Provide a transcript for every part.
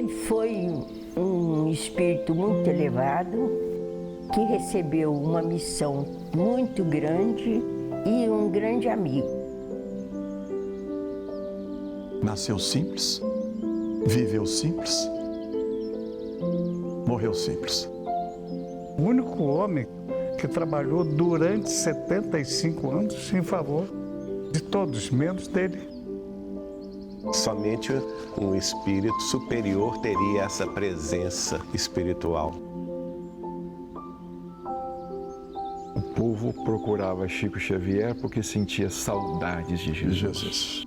Ele foi um espírito muito elevado, que recebeu uma missão muito grande e um grande amigo. Nasceu simples, viveu simples, morreu simples. O único homem que trabalhou durante 75 anos em favor de todos, menos dele. Somente um espírito superior teria essa presença espiritual. O povo procurava Chico Xavier porque sentia saudades de Jesus.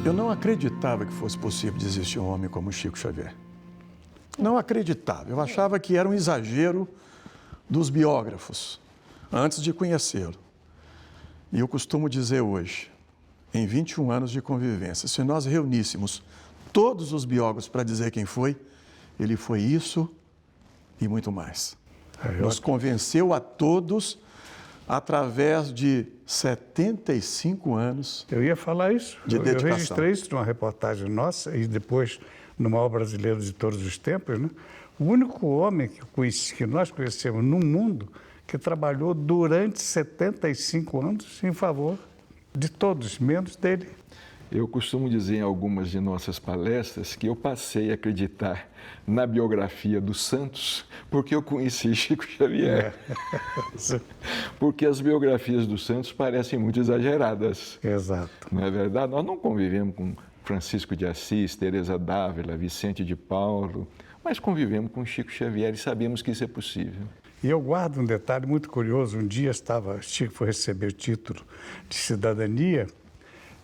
Eu não acreditava que fosse possível de existir um homem como Chico Xavier. Não acreditava. Eu achava que era um exagero dos biógrafos, antes de conhecê-lo. E eu costumo dizer hoje, em 21 anos de convivência, se nós reuníssemos todos os biógrafos para dizer quem foi, ele foi isso e muito mais. Nos convenceu a todos através de 75 anos Eu ia falar isso. de Eu dedicação. registrei isso numa reportagem nossa e depois no maior brasileiro de todos os tempos, né? O único homem que nós conhecemos no mundo que trabalhou durante 75 anos em favor de todos, menos dele. Eu costumo dizer em algumas de nossas palestras que eu passei a acreditar na biografia dos santos porque eu conheci Chico Xavier. Porque as biografias dos santos parecem muito exageradas. Exato. Não é verdade? Nós não convivemos com Francisco de Assis, Teresa d'Ávila, Vicente de Paulo, mas convivemos com Chico Xavier e sabemos que isso é possível. E eu guardo um detalhe muito curioso. Um dia Chico foi receber o título de cidadania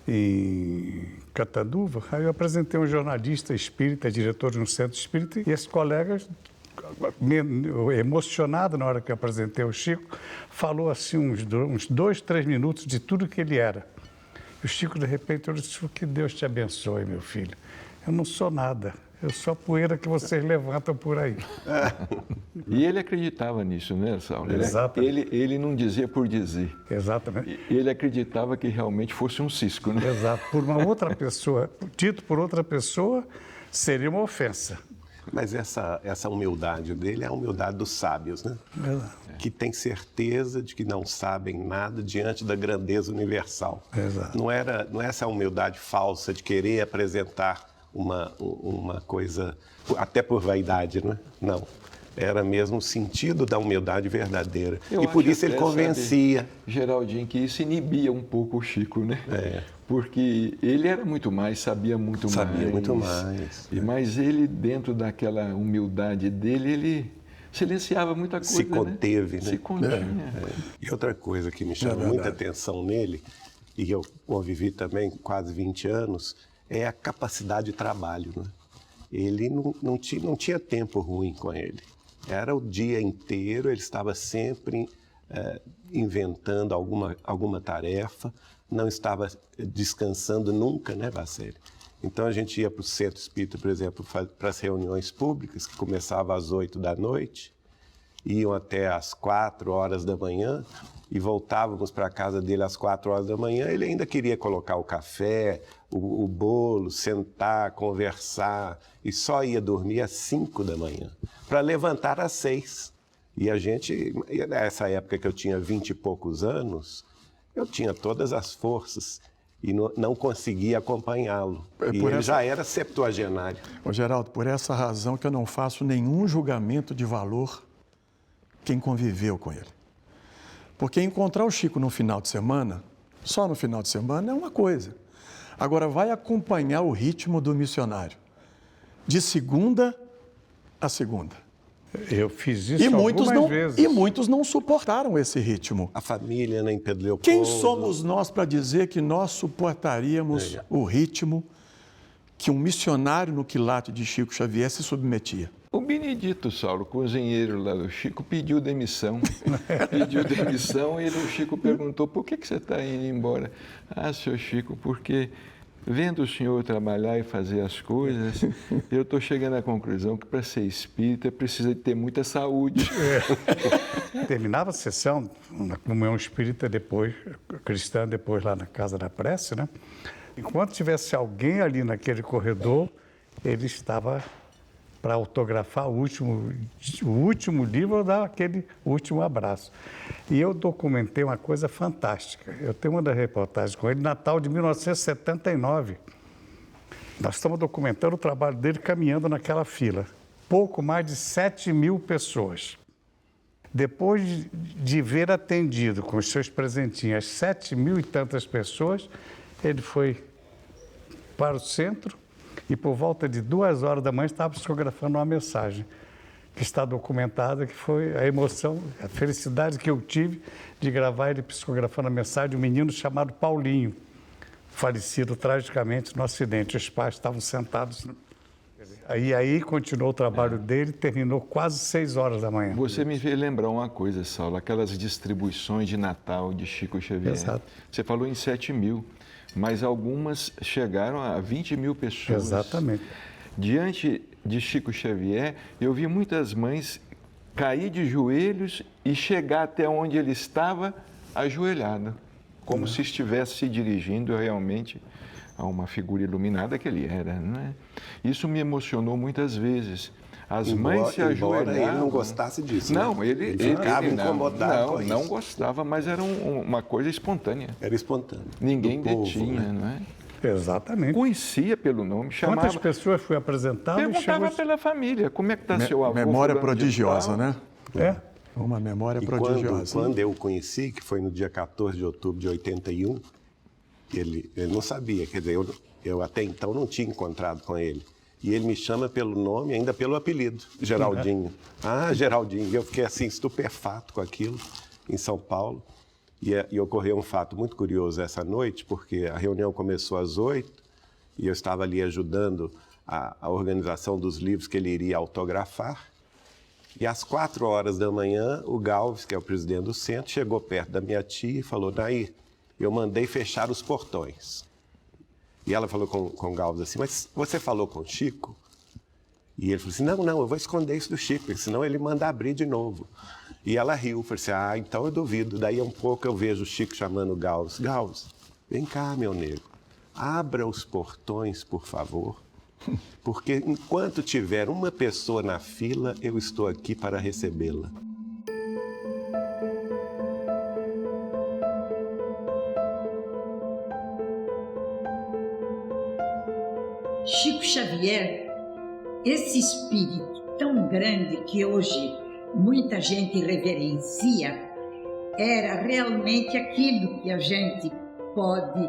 em Catanduva, aí eu apresentei um jornalista espírita, diretor de um centro espírita, e esse colega, emocionado na hora que eu apresentei o Chico, falou assim uns 2, 3 minutos de tudo que ele era. E o Chico, de repente, eu disse: que Deus te abençoe, meu filho. Eu não sou nada, eu sou a poeira que vocês levantam por aí. E ele acreditava nisso, né, Saulo? Exatamente. Ele não dizia por dizer. Exatamente. Ele acreditava que realmente fosse um cisco, né? Exato. Por uma outra pessoa, dito por outra pessoa, seria uma ofensa. Mas essa humildade dele é a humildade dos sábios, né? Exato. Que tem certeza de que não sabem nada diante da grandeza universal. Exato. Não é essa humildade falsa de querer apresentar uma coisa, até por vaidade, não é? Não. Era mesmo o sentido da humildade verdadeira. E por isso ele convencia. Sabe, Geraldinho, que isso inibia um pouco o Chico, né? Porque ele era muito mais, sabia muito mais. Sabia muito mais. Mas ele, dentro daquela humildade dele, ele silenciava muita coisa, Se conteve, né? Se continha. E outra coisa que me chama muita atenção nele, e eu convivi também quase 20 anos, é a capacidade de trabalho, né? Ele não tinha tempo ruim com ele. Era o dia inteiro, ele estava sempre inventando alguma tarefa, não estava descansando nunca, né, Bacelli? Então a gente ia para o centro espírita, por exemplo, para as reuniões públicas, que começavam às 8 da noite, iam até às 4 horas da manhã, e voltávamos para a casa dele às 4 horas da manhã, ele ainda queria colocar o café, o bolo, sentar, conversar, e só ia dormir às 5 da manhã, para levantar às 6. E a gente, nessa época que eu tinha 20 e poucos anos, eu tinha todas as forças e não conseguia acompanhá-lo. E ele já era septuagenário. Ô, Geraldo, por essa razão que eu não faço nenhum julgamento de valor quem conviveu com ele. Porque encontrar o Chico no final de semana, só no final de semana, é uma coisa. Agora, vai acompanhar o ritmo do missionário, de segunda a segunda. Eu fiz isso algumas vezes. E muitos não suportaram esse ritmo. A família, né, em Pedro Leopoldo. Quem somos nós para dizer que nós suportaríamos o ritmo que um missionário no quilate de Chico Xavier se submetia? O Benedito, Saulo, cozinheiro lá do Chico, pediu demissão. Pediu demissão e o Chico perguntou, por que você está indo embora? Ah, seu Chico, porque vendo o senhor trabalhar e fazer as coisas, eu estou chegando à conclusão que para ser espírita precisa de ter muita saúde. Terminava a sessão, na comunhão espírita depois, cristã depois lá na Casa da Prece, né? Enquanto tivesse alguém ali naquele corredor, ele estava para autografar o último livro ou dar aquele último abraço. E eu documentei uma coisa fantástica. Eu tenho uma das reportagens com ele, Natal de 1979. Nós estamos documentando o trabalho dele caminhando naquela fila. Pouco mais de 7.000 pessoas. Depois de ver atendido com os seus presentinhos 7.000 e tantas pessoas, ele foi para o centro e por volta de 2 horas da manhã estava psicografando uma mensagem que está documentada, que foi a emoção, a felicidade que eu tive de gravar ele psicografando a mensagem de um menino chamado Paulinho, falecido tragicamente no acidente. Os pais estavam sentados. Aí continuou o trabalho dele, terminou quase 6 horas da manhã. Você me fez lembrar uma coisa, Saulo, aquelas distribuições de Natal de Chico Xavier. Exato. Você falou em 7.000, mas algumas chegaram a 20.000 pessoas. Exatamente. Diante de Chico Xavier, eu vi muitas mães cair de joelhos e chegar até onde ele estava ajoelhado, como se estivesse se dirigindo realmente a uma figura iluminada que ele era, não é? Isso me emocionou muitas vezes. As mães se ajoelhavam. Embora ele não gostasse disso. Não, né? ele ficava incomodado com isso. Não gostava, mas era uma coisa espontânea. Era espontâneo. Ninguém Do povo, detinha, né? não é? Exatamente. Conhecia pelo nome, chamava. Quantas pessoas foi apresentado? Perguntava pela família, como é que está seu avô? Memória fulano de prodigiosa, tal? né? É. Uma memória E prodigiosa. quando eu o conheci, que foi no dia 14 de outubro de 81, ele não sabia, quer dizer, eu até então não tinha encontrado com ele. E ele me chama pelo nome, ainda pelo apelido, Geraldinho. Ah, Geraldinho. E eu fiquei assim, estupefato com aquilo, em São Paulo. E ocorreu um fato muito curioso essa noite, porque a reunião começou às 8h e eu estava ali ajudando a organização dos livros que ele iria autografar. E às 4 horas da manhã, o Galves, que é o presidente do centro, chegou perto da minha tia e falou, Nair, eu mandei fechar os portões. E ela falou com o Galves assim, mas você falou com o Chico? E ele falou assim, não, eu vou esconder isso do Chico, porque senão ele manda abrir de novo. E ela riu, falou assim, então eu duvido. Daí um pouco eu vejo o Chico chamando o Galves. Galves, vem cá, meu nego, abra os portões, por favor, porque enquanto tiver uma pessoa na fila, eu estou aqui para recebê-la. Chico Xavier, esse espírito tão grande que hoje muita gente reverencia, era realmente aquilo que a gente pode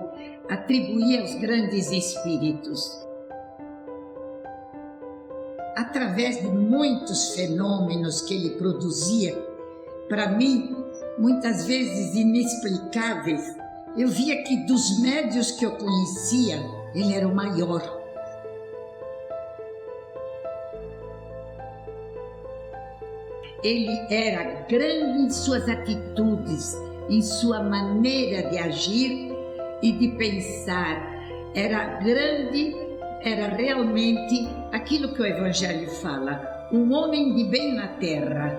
atribuir aos grandes espíritos. Através de muitos fenômenos que ele produzia, para mim, muitas vezes inexplicáveis, eu via que dos médiuns que eu conhecia, ele era o maior. Ele era grande em suas atitudes, em sua maneira de agir e de pensar. Era grande, era realmente aquilo que o Evangelho fala, um homem de bem na terra,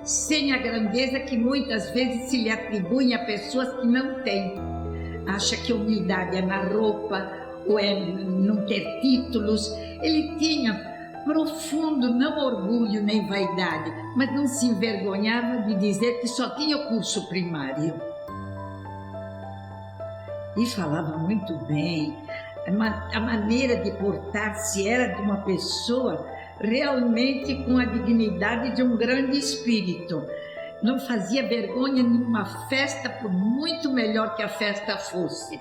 sem a grandeza que muitas vezes se lhe atribui a pessoas que não têm. Acha que a humildade é na roupa ou é não ter títulos. Ele tinha profundo, não orgulho nem vaidade, mas não se envergonhava de dizer que só tinha o curso primário. E falava muito bem, a maneira de portar-se era de uma pessoa realmente com a dignidade de um grande espírito. Não fazia vergonha nenhuma festa, por muito melhor que a festa fosse.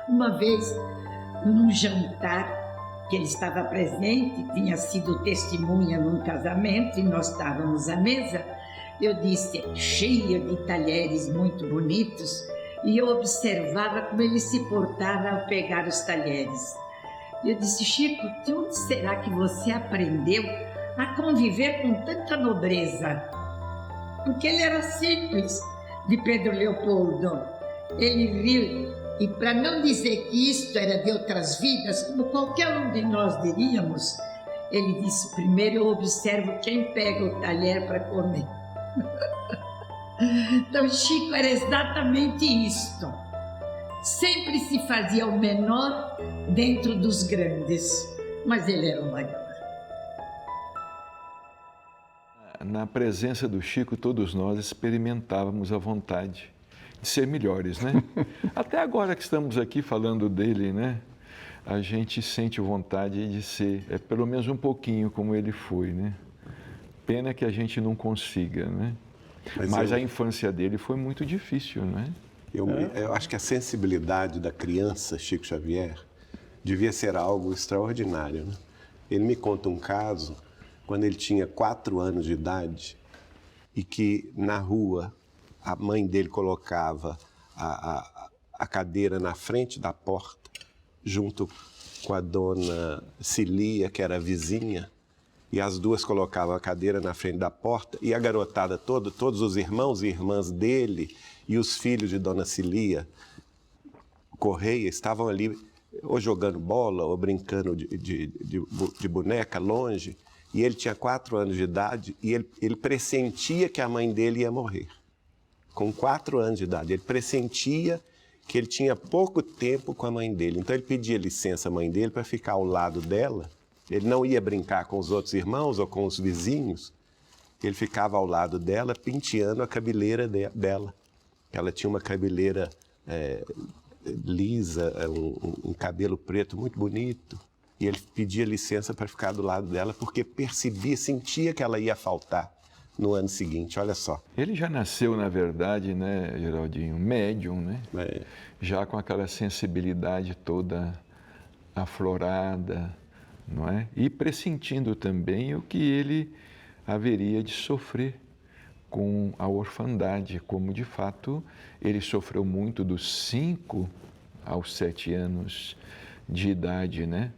Uma vez, num jantar, que ele estava presente, tinha sido testemunha num casamento e nós estávamos à mesa, eu disse, cheia de talheres muito bonitos, e eu observava como ele se portava ao pegar os talheres. Eu disse, Chico, de onde será que você aprendeu a conviver com tanta nobreza, porque ele era simples, de Pedro Leopoldo. Ele viu, e para não dizer que isto era de outras vidas, como qualquer um de nós diríamos, ele disse: primeiro eu observo quem pega o talher para comer. Então Chico era exatamente isto. Sempre se fazia o menor dentro dos grandes, mas ele era o maior. Na presença do Chico, todos nós experimentávamos a vontade de ser melhores, né? Até agora que estamos aqui falando dele, né? A gente sente vontade de ser, pelo menos um pouquinho como ele foi, né? Pena que a gente não consiga, né? Mas a infância dele foi muito difícil, né? Eu acho que a sensibilidade da criança, Chico Xavier, devia ser algo extraordinário, né? Ele me conta um caso, quando ele tinha 4 anos de idade, e que na rua a mãe dele colocava a cadeira na frente da porta, junto com a dona Cilia, que era a vizinha, e as duas colocavam a cadeira na frente da porta, e a garotada toda, todos os irmãos e irmãs dele e os filhos de dona Cilia Correia estavam ali ou jogando bola ou brincando de boneca longe, e ele tinha 4 anos de idade e ele pressentia que a mãe dele ia morrer. Com 4 anos de idade, ele pressentia que ele tinha pouco tempo com a mãe dele. Então ele pedia licença à mãe dele para ficar ao lado dela. Ele não ia brincar com os outros irmãos ou com os vizinhos. Ele ficava ao lado dela, penteando a cabeleira dela. Ela tinha uma cabeleira lisa, um cabelo preto muito bonito. E ele pedia licença para ficar do lado dela, porque percebia, sentia que ela ia faltar no ano seguinte, olha só. Ele já nasceu, na verdade, né, Geraldinho, médium, né? Já com aquela sensibilidade toda aflorada, não é? E pressentindo também o que ele haveria de sofrer com a orfandade, como de fato ele sofreu muito dos 5 aos 7 anos de idade, né?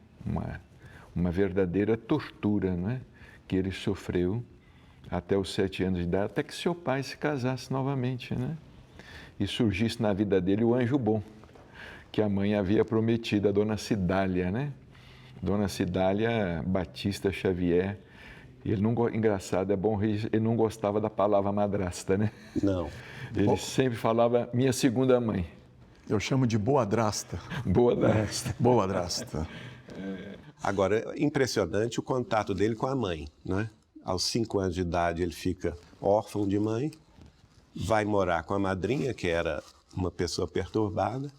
Uma verdadeira tortura, né? Que ele sofreu até os 7 anos de idade, até que seu pai se casasse novamente, né? E surgisse na vida dele o anjo bom, que a mãe havia prometido, a dona Cidália, né? Dona Cidália Batista Xavier. E ele não, engraçado, é bom, ele não gostava da palavra madrasta, né? Não. Ele sempre falava minha segunda mãe. Eu chamo de boadrasta. Boadrasta. Boadrasta. Agora, impressionante o contato dele com a mãe, né? Aos 5 anos de idade ele fica órfão de mãe, vai morar com a madrinha, que era uma pessoa perturbada,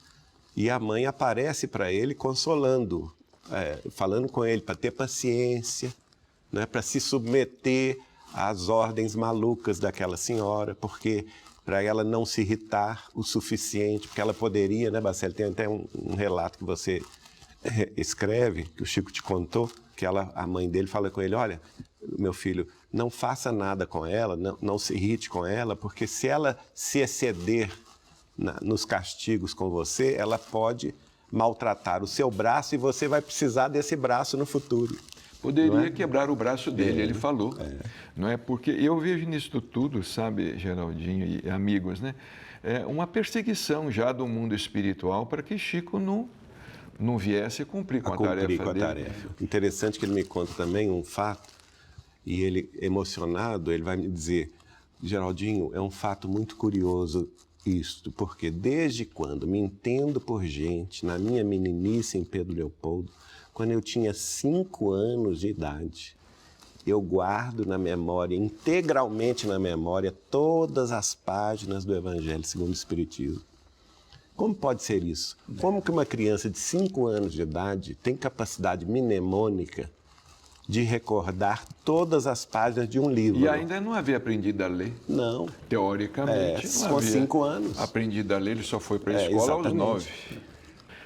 e a mãe aparece para ele consolando, falando com ele para ter paciência, né? Para se submeter às ordens malucas daquela senhora, porque para ela não se irritar o suficiente, porque ela poderia, né, Bacelli? Tem até um relato que você escreve, que o Chico te contou, que a mãe dele fala com ele: olha, meu filho, não faça nada com ela, não se irrite com ela, porque se ela se exceder nos castigos com você, ela pode maltratar o seu braço e você vai precisar desse braço no futuro. Poderia quebrar o braço dele, ele falou. Não é? Porque eu vejo nisso tudo, sabe, Geraldinho e amigos, né? Uma perseguição já do mundo espiritual para que Chico não viesse cumprir com a tarefa dele. Interessante que ele me conta também um fato, e ele, emocionado, ele vai me dizer: Geraldinho, é um fato muito curioso isto, porque desde quando me entendo por gente, na minha meninice em Pedro Leopoldo, quando eu tinha 5 anos de idade, eu guardo na memória, integralmente na memória, todas as páginas do Evangelho segundo o Espiritismo. Como pode ser isso? Como que uma criança de 5 anos de idade tem capacidade mnemônica de recordar todas as páginas de um livro? E ainda não havia aprendido a ler? Não. Teoricamente, não com havia 5 anos. Aprendido a ler, ele só foi para a escola aos 9.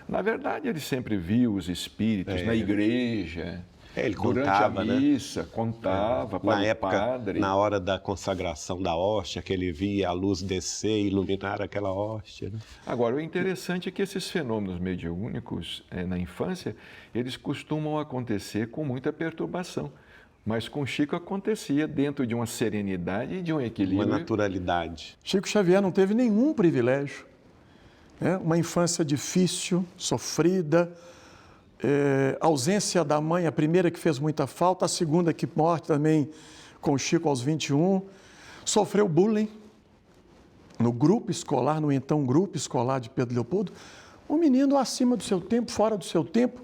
Na verdade, ele sempre viu os espíritos na igreja. Ele durante contava, a missa, contava para o padre. Na hora da consagração da hóstia, que ele via a luz descer e iluminar aquela hóstia. Né? Agora, o interessante é que esses fenômenos mediúnicos na infância, eles costumam acontecer com muita perturbação. Mas com Chico acontecia dentro de uma serenidade e de um equilíbrio. Uma naturalidade. Chico Xavier não teve nenhum privilégio, né? Uma infância difícil, sofrida, ausência da mãe, a primeira que fez muita falta, a segunda que morre também com o Chico aos 21, sofreu bullying no grupo escolar, no então grupo escolar de Pedro Leopoldo, um menino acima do seu tempo, fora do seu tempo,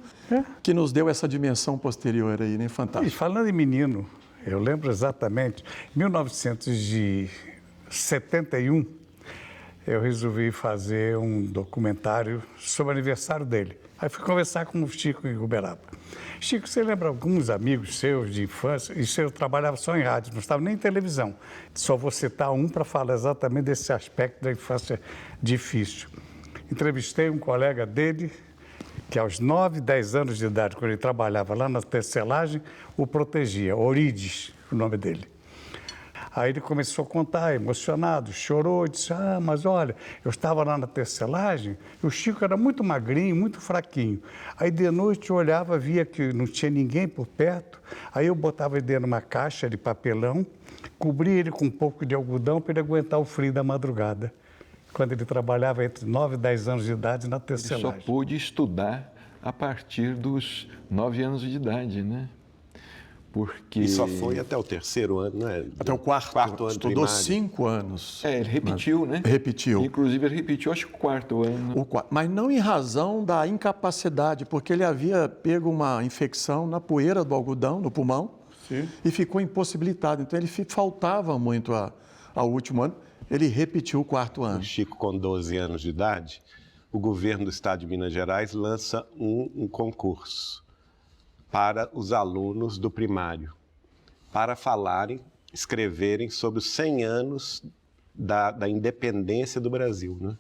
que nos deu essa dimensão posterior aí, né? E Fantástico. falando em menino, eu lembro exatamente, em 1971, eu resolvi fazer um documentário sobre o aniversário dele. Aí fui conversar com o Chico em Uberaba. Chico, você lembra alguns amigos seus de infância? Isso eu trabalhava só em rádio, não estava nem em televisão. Só vou citar um para falar exatamente desse aspecto da infância difícil. Entrevistei um colega dele, que aos 9, 10 anos de idade, quando ele trabalhava lá na tecelagem, o protegia, Orides, o nome dele. Aí ele começou a contar, emocionado, chorou, disse, mas olha, eu estava lá na tecelagem, e o Chico era muito magrinho, muito fraquinho. Aí de noite eu olhava, via que não tinha ninguém por perto, aí eu botava ele dentro de uma caixa de papelão, cobria ele com um pouco de algodão para ele aguentar o frio da madrugada, quando ele trabalhava entre 9 e 10 anos de idade na Ele tecelagem. só pôde estudar a partir dos 9 anos de idade, né? Porque... E só foi até o 3º ano, né? Até o quarto ano estudou primário. 5 anos. ele repetiu, né? Repetiu. Inclusive, ele repetiu, acho que o 4º ano. Mas não em razão da incapacidade, porque ele havia pego uma infecção na poeira do algodão, no pulmão, e ficou impossibilitado. Então, ele faltava muito ao último ano. Ele repetiu o 4º ano. O Chico, com 12 anos de idade, o governo do estado de Minas Gerais lança um concurso para os alunos do primário, para falarem, escreverem sobre os 100 anos da independência do Brasil, né?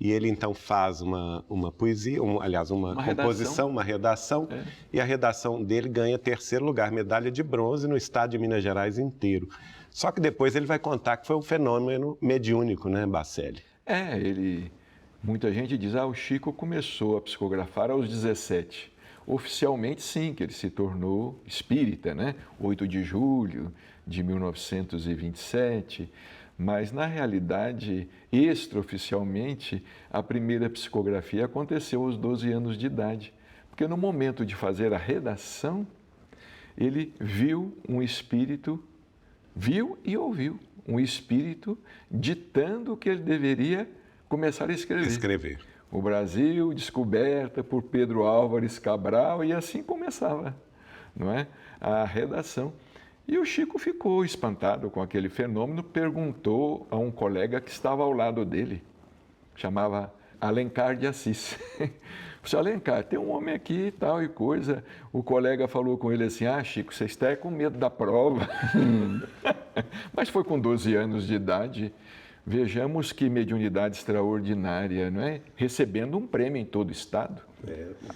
E ele, então, faz uma poesia, uma composição, uma redação, e a redação dele ganha 3º lugar, medalha de bronze no estado de Minas Gerais inteiro. Só que depois ele vai contar que foi um fenômeno mediúnico, né, Bacelli? Muita gente diz, o Chico começou a psicografar aos 17. Oficialmente, sim, que ele se tornou espírita, né? 8 de julho de 1927, mas, na realidade, extraoficialmente, a primeira psicografia aconteceu aos 12 anos de idade, porque no momento de fazer a redação, ele viu um espírito, viu e ouviu um espírito ditando que ele deveria começar a escrever. O Brasil, descoberta por Pedro Álvares Cabral, e assim começava, não é? A redação. E o Chico ficou espantado com aquele fenômeno, perguntou a um colega que estava ao lado dele, chamava Alencar de Assis. Disse, Alencar, tem um homem aqui e tal e coisa. O colega falou com ele assim, Chico, você está com medo da prova. Mas foi com 12 anos de idade. Vejamos que mediunidade extraordinária, não é? Recebendo um prêmio em todo o estado.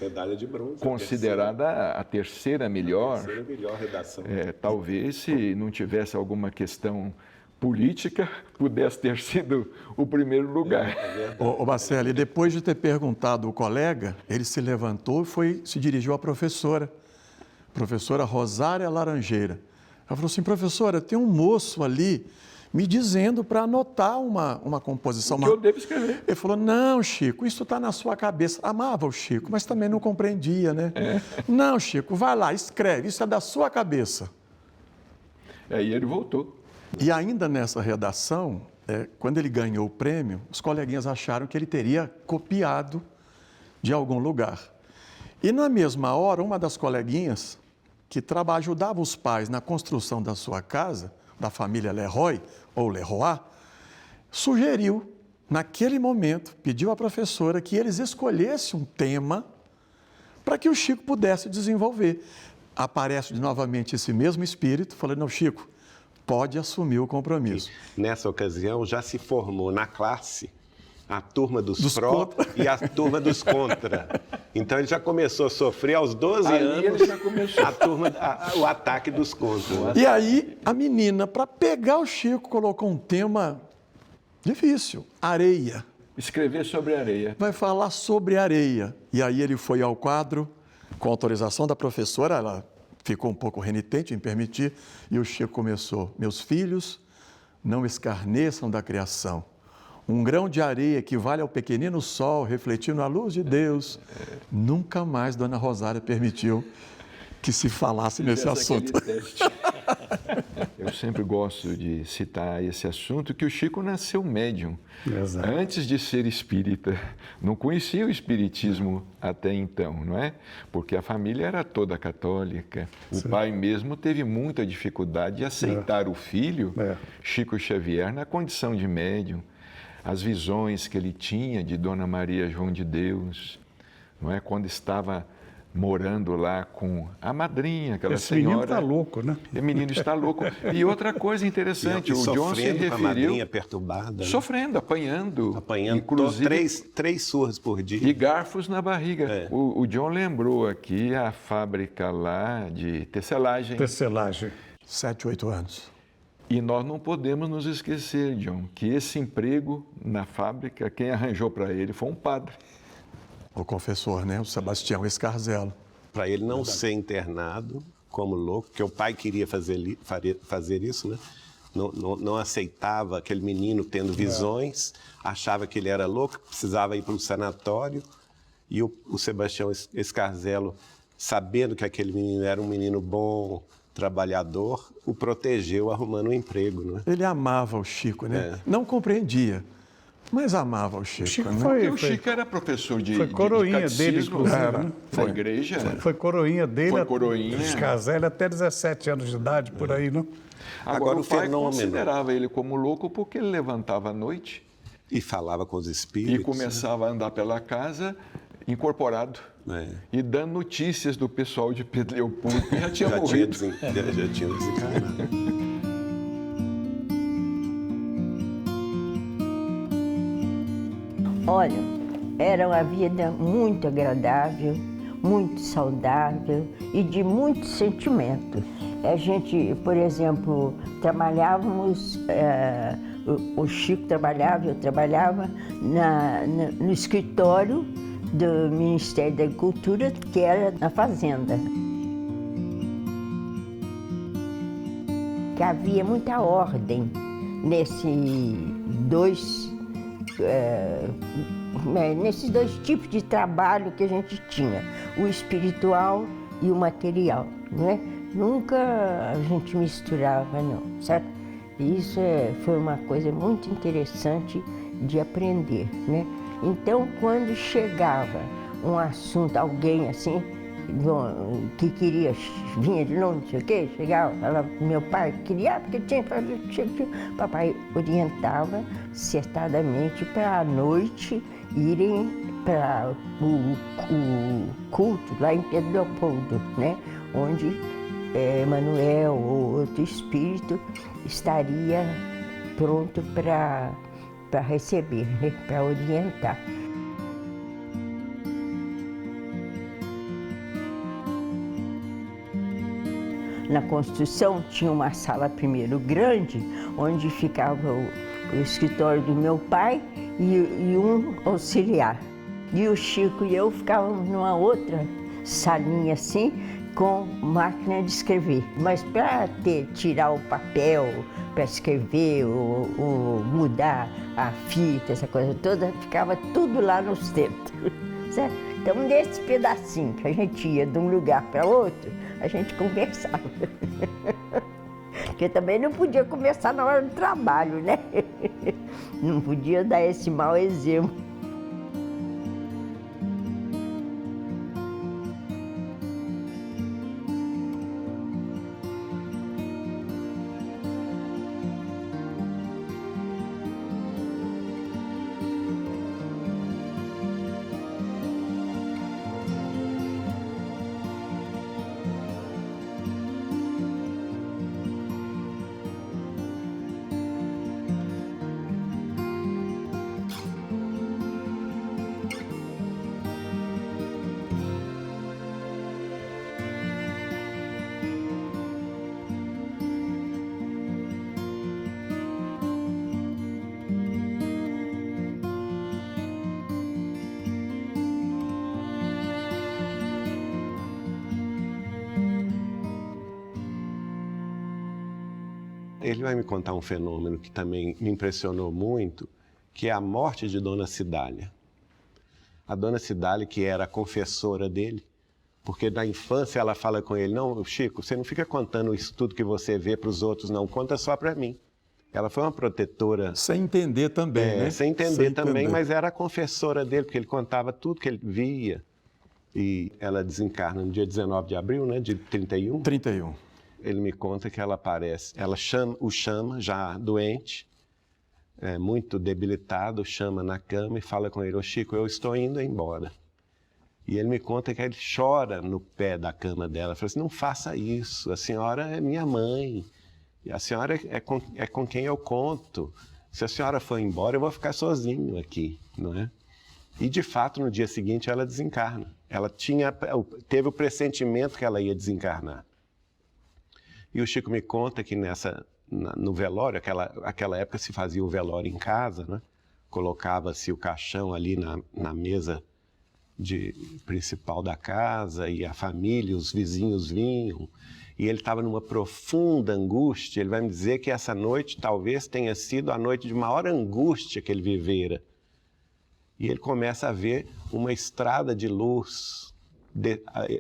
Medalha de bronze. Considerada a terceira melhor. A terceira melhor redação. Talvez, se não tivesse alguma questão política, pudesse ter sido o primeiro lugar. Ô Bacelli, depois de ter perguntado ao colega, ele se levantou e se dirigiu à professora Rosária Laranjeira. Ela falou assim, professora, tem um moço ali me dizendo para anotar uma composição. Que eu devo escrever. Ele falou, não, Chico, isso está na sua cabeça. Amava o Chico, mas também não compreendia, né? Não, Chico, vai lá, escreve, isso é da sua cabeça. E ele voltou. E ainda nessa redação, quando ele ganhou o prêmio, os coleguinhas acharam que ele teria copiado de algum lugar. E na mesma hora, uma das coleguinhas, que ajudava os pais na construção da sua casa, da família Leroy, ou Leroy, sugeriu, naquele momento, pediu à professora que eles escolhessem um tema para que o Chico pudesse desenvolver. Aparece novamente esse mesmo espírito, falando, não, Chico, pode assumir o compromisso. Nessa ocasião, já se formou na classe a turma dos pró e a turma dos contra. Então, ele já começou a sofrer aos 12 anos ele já começou. o ataque dos contra. E aí, a menina, para pegar o Chico, colocou um tema difícil, areia. Escrever sobre areia. Vai falar sobre areia. E aí ele foi ao quadro, com autorização da professora, ela ficou um pouco renitente em permitir, e o Chico começou: meus filhos, não escarneçam da criação. Um grão de areia equivale ao pequenino sol refletindo a luz de Deus. Nunca mais Dona Rosária permitiu que se falasse nesse assunto. Eu sempre gosto de citar esse assunto, que o Chico nasceu médium. Exato. Antes de ser espírita. Não conhecia o espiritismo até então, não é? Porque a família era toda católica. O pai mesmo teve muita dificuldade de aceitar o filho, Chico Xavier, na condição de médium. As visões que ele tinha de Dona Maria João de Deus, não é? Quando estava morando lá com a madrinha, aquela Esse senhora. menino está louco, né? O menino está louco. E outra coisa interessante, o John se sofrendo com a referiu... madrinha perturbada. Né? Sofrendo, apanhando. Apanhando inclusive, três surras por dia. e garfos na barriga. É. O John lembrou aqui a fábrica lá de tecelagem. Tecelagem. 7, 8 anos. E nós não podemos nos esquecer, John, que esse emprego na fábrica, quem arranjou para ele foi um padre. O confessor, né? O Sebastião Escarzelo. Para ele não ser internado como louco, porque o pai queria fazer isso, né? Não aceitava aquele menino tendo visões, achava que ele era louco, precisava ir para um sanatório. E o Sebastião Escarzelo, sabendo que aquele menino era um menino bom, trabalhador, o protegeu arrumando um emprego, né? Ele amava o Chico, né? Não compreendia, mas amava o Chico. Chico né? foi, O Chico era professor de foi coroinha de dele, catecismo inclusive, da né? igreja. Foi coroinha dele. Foi coroinha. Escarzelo até 17 anos de idade, por aí, não? Agora, o o pai fenômeno. considerava ele como louco porque ele levantava à noite E falava com os e espíritos. começava a andar pela casa incorporado e dando notícias do pessoal de Pedro Leopoldo, que já tinha morrido. Já tinha desencarnado. Olha, era uma vida muito agradável, muito saudável e de muitos sentimentos. A gente, por exemplo, trabalhávamos, o Chico trabalhava, eu trabalhava no escritório do Ministério da Agricultura, que era na fazenda. Que havia muita ordem nesses dois tipos de trabalho que a gente tinha, o espiritual e o material, né? Nunca a gente misturava, não, certo? Isso foi uma coisa muito interessante de aprender, né? Então, quando chegava um assunto, alguém assim, que queria, vinha de novo, não sei o quê, chegava, falava, meu pai queria, porque tinha que fazer, papai orientava acertadamente para a noite irem para o culto lá em Pedro Leopoldo, né? Onde Emanuel ou outro espírito estaria pronto para receber, né? Para orientar. Na construção tinha uma sala primeiro grande, onde ficava o escritório do meu pai e um auxiliar. E o Chico e eu ficávamos numa outra salinha assim, com máquina de escrever. Mas para tirar o papel, para escrever, ou mudar a fita, essa coisa toda, ficava tudo lá no centro, certo? Então, nesse pedacinho que a gente ia de um lugar para outro, a gente conversava. Porque também não podia conversar na hora do trabalho, né? Não podia dar esse mau exemplo. ele vai me contar um fenômeno que também me impressionou muito, que é a morte de Dona Cidália. A Dona Cidália, que era a confessora dele, porque na infância ela fala com ele, não, Chico, você não fica contando isso tudo que você vê para os outros, não, conta só para mim. Ela foi uma protetora... Sem entender também, né? Sem entender também, mas era a confessora dele, porque ele contava tudo que ele via. E ela desencarna no dia 19 de abril, né, de 31. 31. Ele me conta que ela aparece, ela o chama, já doente, muito debilitado, chama na cama e fala com ele, ô Chico, eu estou indo embora. E ele me conta que ele chora no pé da cama dela, fala assim, não faça isso, a senhora é minha mãe, e a senhora é com quem eu conto. Se a senhora for embora, eu vou ficar sozinho aqui, não é? E, de fato, no dia seguinte, ela desencarna. Ela teve o pressentimento que ela ia desencarnar. E o Chico me conta que no velório, aquela época se fazia o velório em casa, né? Colocava-se o caixão ali na mesa principal da casa, e a família, os vizinhos vinham. E ele estava numa profunda angústia. Ele vai me dizer que essa noite talvez tenha sido a noite de maior angústia que ele vivera. E ele começa a ver uma estrada de luz,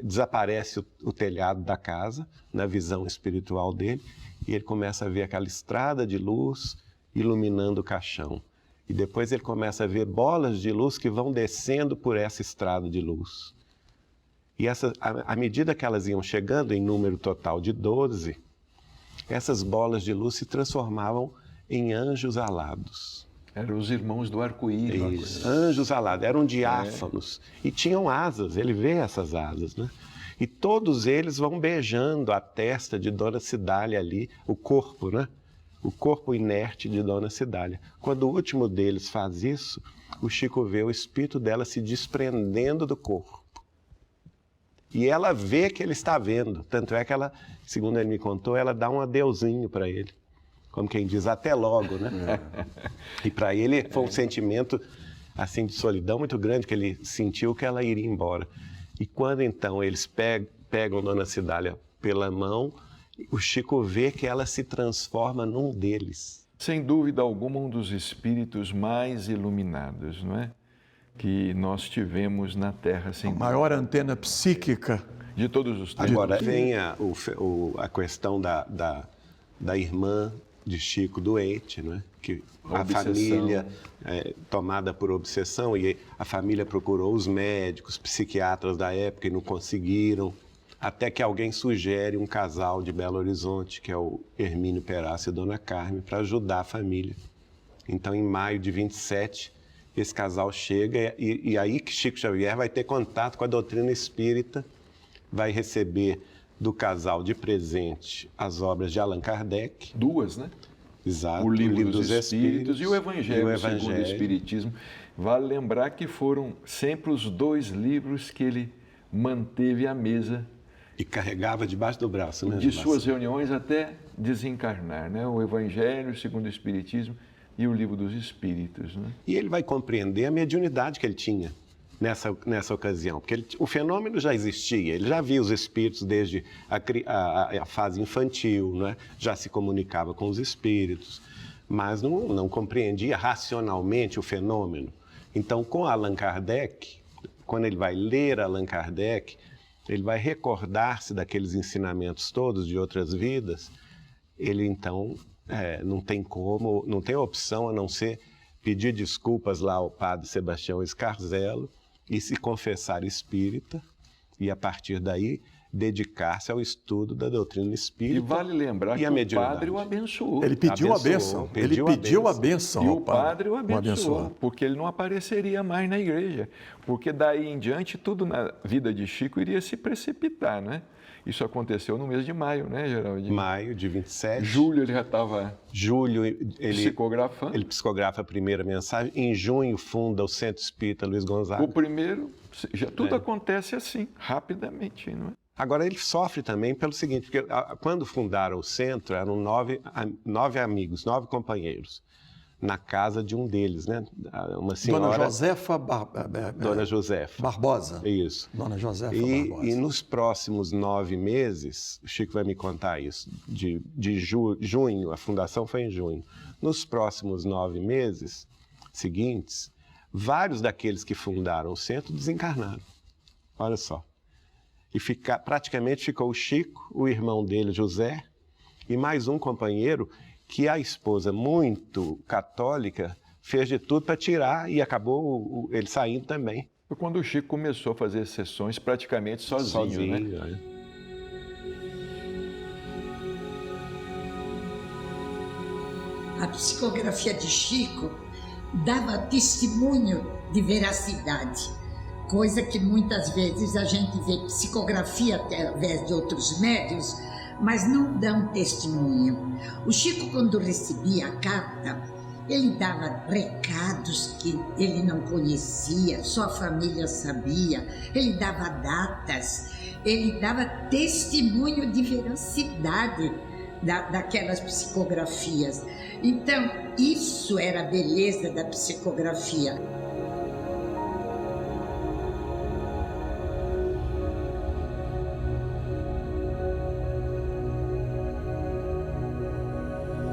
desaparece o telhado da casa, na visão espiritual dele, e ele começa a ver aquela estrada de luz iluminando o caixão. E depois ele começa a ver bolas de luz que vão descendo por essa estrada de luz. E à medida que elas iam chegando em número total de 12, essas bolas de luz se transformavam em anjos alados. Eram os irmãos do arco-íris. Anjos alados, eram diáfanos e tinham asas, ele vê essas asas, né? E todos eles vão beijando a testa de Dona Cidália ali, o corpo, né? O corpo inerte de Dona Cidália. Quando o último deles faz isso, o Chico vê o espírito dela se desprendendo do corpo. E ela vê que ele está vendo, tanto é que ela, segundo ele me contou, ela dá um adeuzinho para ele. Como quem diz, até logo, né? E para ele foi um sentimento assim de solidão muito grande, que ele sentiu que ela iria embora. E quando então eles pegam Dona Cidália pela mão, o Chico vê que ela se transforma num deles. Sem dúvida alguma, um dos espíritos mais iluminados, não é? Que nós tivemos na Terra, sem dúvida. A maior antena psíquica De todos os tempos. Agora vem a questão da irmã de Chico doente, né? Que a família tomada por obsessão, e a família procurou os médicos, psiquiatras da época e não conseguiram, até que alguém sugere um casal de Belo Horizonte, que é o Hermínio Perácio e Dona Carmen, para ajudar a família. Então, em maio de 27, esse casal chega e aí que Chico Xavier vai ter contato com a doutrina espírita, vai receber do casal de presente as obras de Allan Kardec. Duas, né? Exato. O Livro dos Espíritos e o Evangelho segundo o Espiritismo. Vale lembrar que foram sempre os dois livros que ele manteve à mesa. E carregava debaixo do braço, né? De suas reuniões até desencarnar, né? O Evangelho segundo o Espiritismo e o Livro dos Espíritos, né? E ele vai compreender a mediunidade que ele tinha nessa ocasião, porque o fenômeno já existia, ele já via os espíritos desde a fase infantil, né? Já se comunicava com os espíritos, mas não compreendia racionalmente o fenômeno. Então, com Allan Kardec, quando ele vai ler Allan Kardec, ele vai recordar-se daqueles ensinamentos todos de outras vidas. Ele então não tem opção a não ser pedir desculpas lá ao padre Sebastião Scarzelo e se confessar espírita, e a partir daí dedicar-se ao estudo da doutrina espírita. E vale lembrar que o padre o abençoou. Ele pediu a bênção. Ele pediu a bênção. E o padre o abençoou, porque ele não apareceria mais na igreja. Porque daí em diante tudo na vida de Chico iria se precipitar, né? Isso aconteceu no mês de maio, né, Geraldinho? Maio de 27. Julho ele já estava psicografando. Ele psicografa a primeira mensagem. Em junho funda o Centro Espírita Luiz Gonzaga. O primeiro, tudo acontece assim, rapidamente, não é? Agora ele sofre também pelo seguinte, porque quando fundaram o centro eram 9 amigos, 9 companheiros. na casa de um deles, né? Uma senhora... Dona Josefa Dona Josefa. Barbosa. Isso. Dona Josefa Barbosa. E nos próximos 9 meses, o Chico vai me contar isso, de junho, a fundação foi em junho. Nos próximos 9 meses seguintes, vários daqueles que fundaram o centro desencarnaram. Olha só. E praticamente ficou o Chico, o irmão dele, José, e mais um companheiro que a esposa, muito católica, fez de tudo para tirar e acabou ele saindo também. Foi quando o Chico começou a fazer sessões praticamente sozinho, né? A psicografia de Chico dava testemunho de veracidade, coisa que muitas vezes a gente vê psicografia através de outros médios, mas não dão testemunho. O Chico, quando recebia a carta, ele dava recados que ele não conhecia, só a família sabia, ele dava datas, ele dava testemunho de veracidade daquelas psicografias. Então, isso era a beleza da psicografia.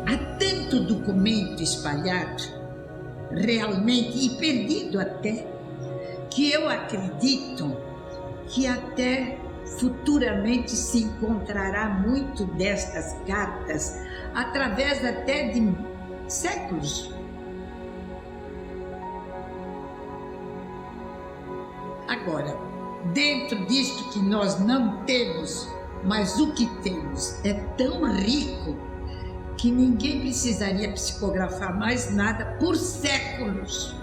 Há tanto documento espalhado, realmente, e perdido até, que eu acredito que até futuramente se encontrará muito destas cartas, através até de séculos. Agora, dentro disto que nós não temos, mas o que temos é tão rico que ninguém precisaria psicografar mais nada por séculos.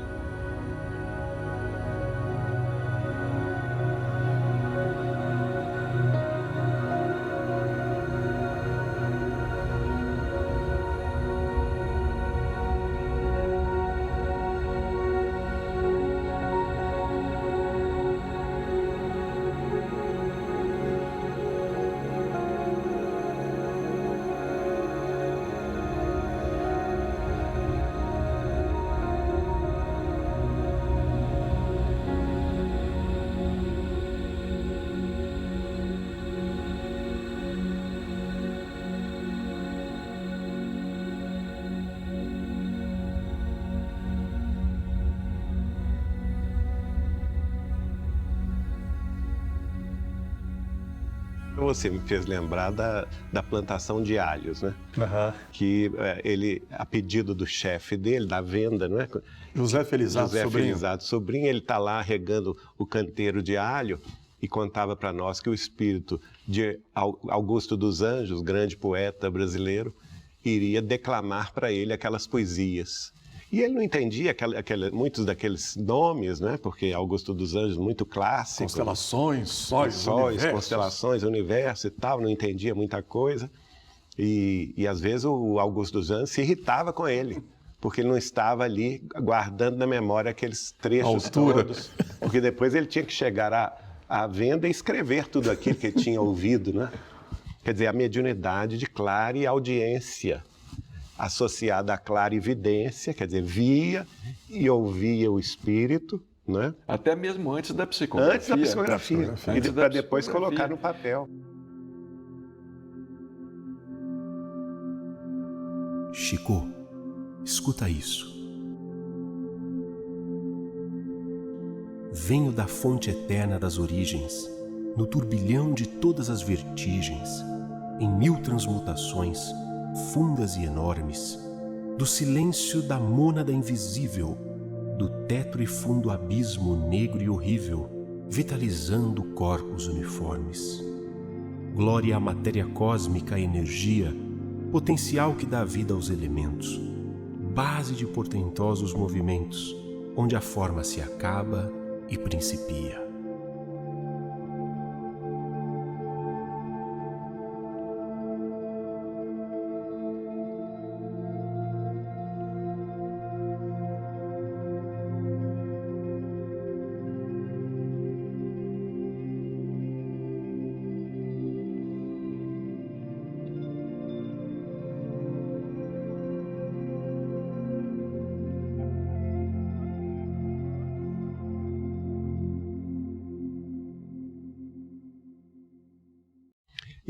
Você me fez lembrar da plantação de alhos, né? Uhum. Que ele, a pedido do chefe dele, da venda, não é? José Felizardo José Sobrinho. Felizardo Sobrinho, ele está lá regando o canteiro de alho e contava para nós que o espírito de Augusto dos Anjos, grande poeta brasileiro, iria declamar para ele aquelas poesias. E ele não entendia muitos daqueles nomes, né? Porque Augusto dos Anjos, muito clássico. Constelações, sóis, universos. Constelações, universo e tal, não entendia muita coisa. E às vezes o Augusto dos Anjos se irritava com ele, porque ele não estava ali guardando na memória aqueles trechos todos. Porque depois ele tinha que chegar à venda e escrever tudo aquilo que ele tinha ouvido, né? Quer dizer, a mediunidade de clareaudiência, associada à clarividência, quer dizer, via e ouvia o espírito, né? Até mesmo antes da psicografia. Antes da psicografia. E para depois colocar no papel. Chico, escuta isso. Venho da fonte eterna das origens, no turbilhão de todas as vertigens, em 1000 transmutações, fundas e enormes, do silêncio da mônada invisível, do tetro e fundo abismo negro e horrível, vitalizando corpos uniformes. Glória à matéria cósmica, à energia, potencial que dá vida aos elementos, base de portentosos movimentos, onde a forma se acaba e principia.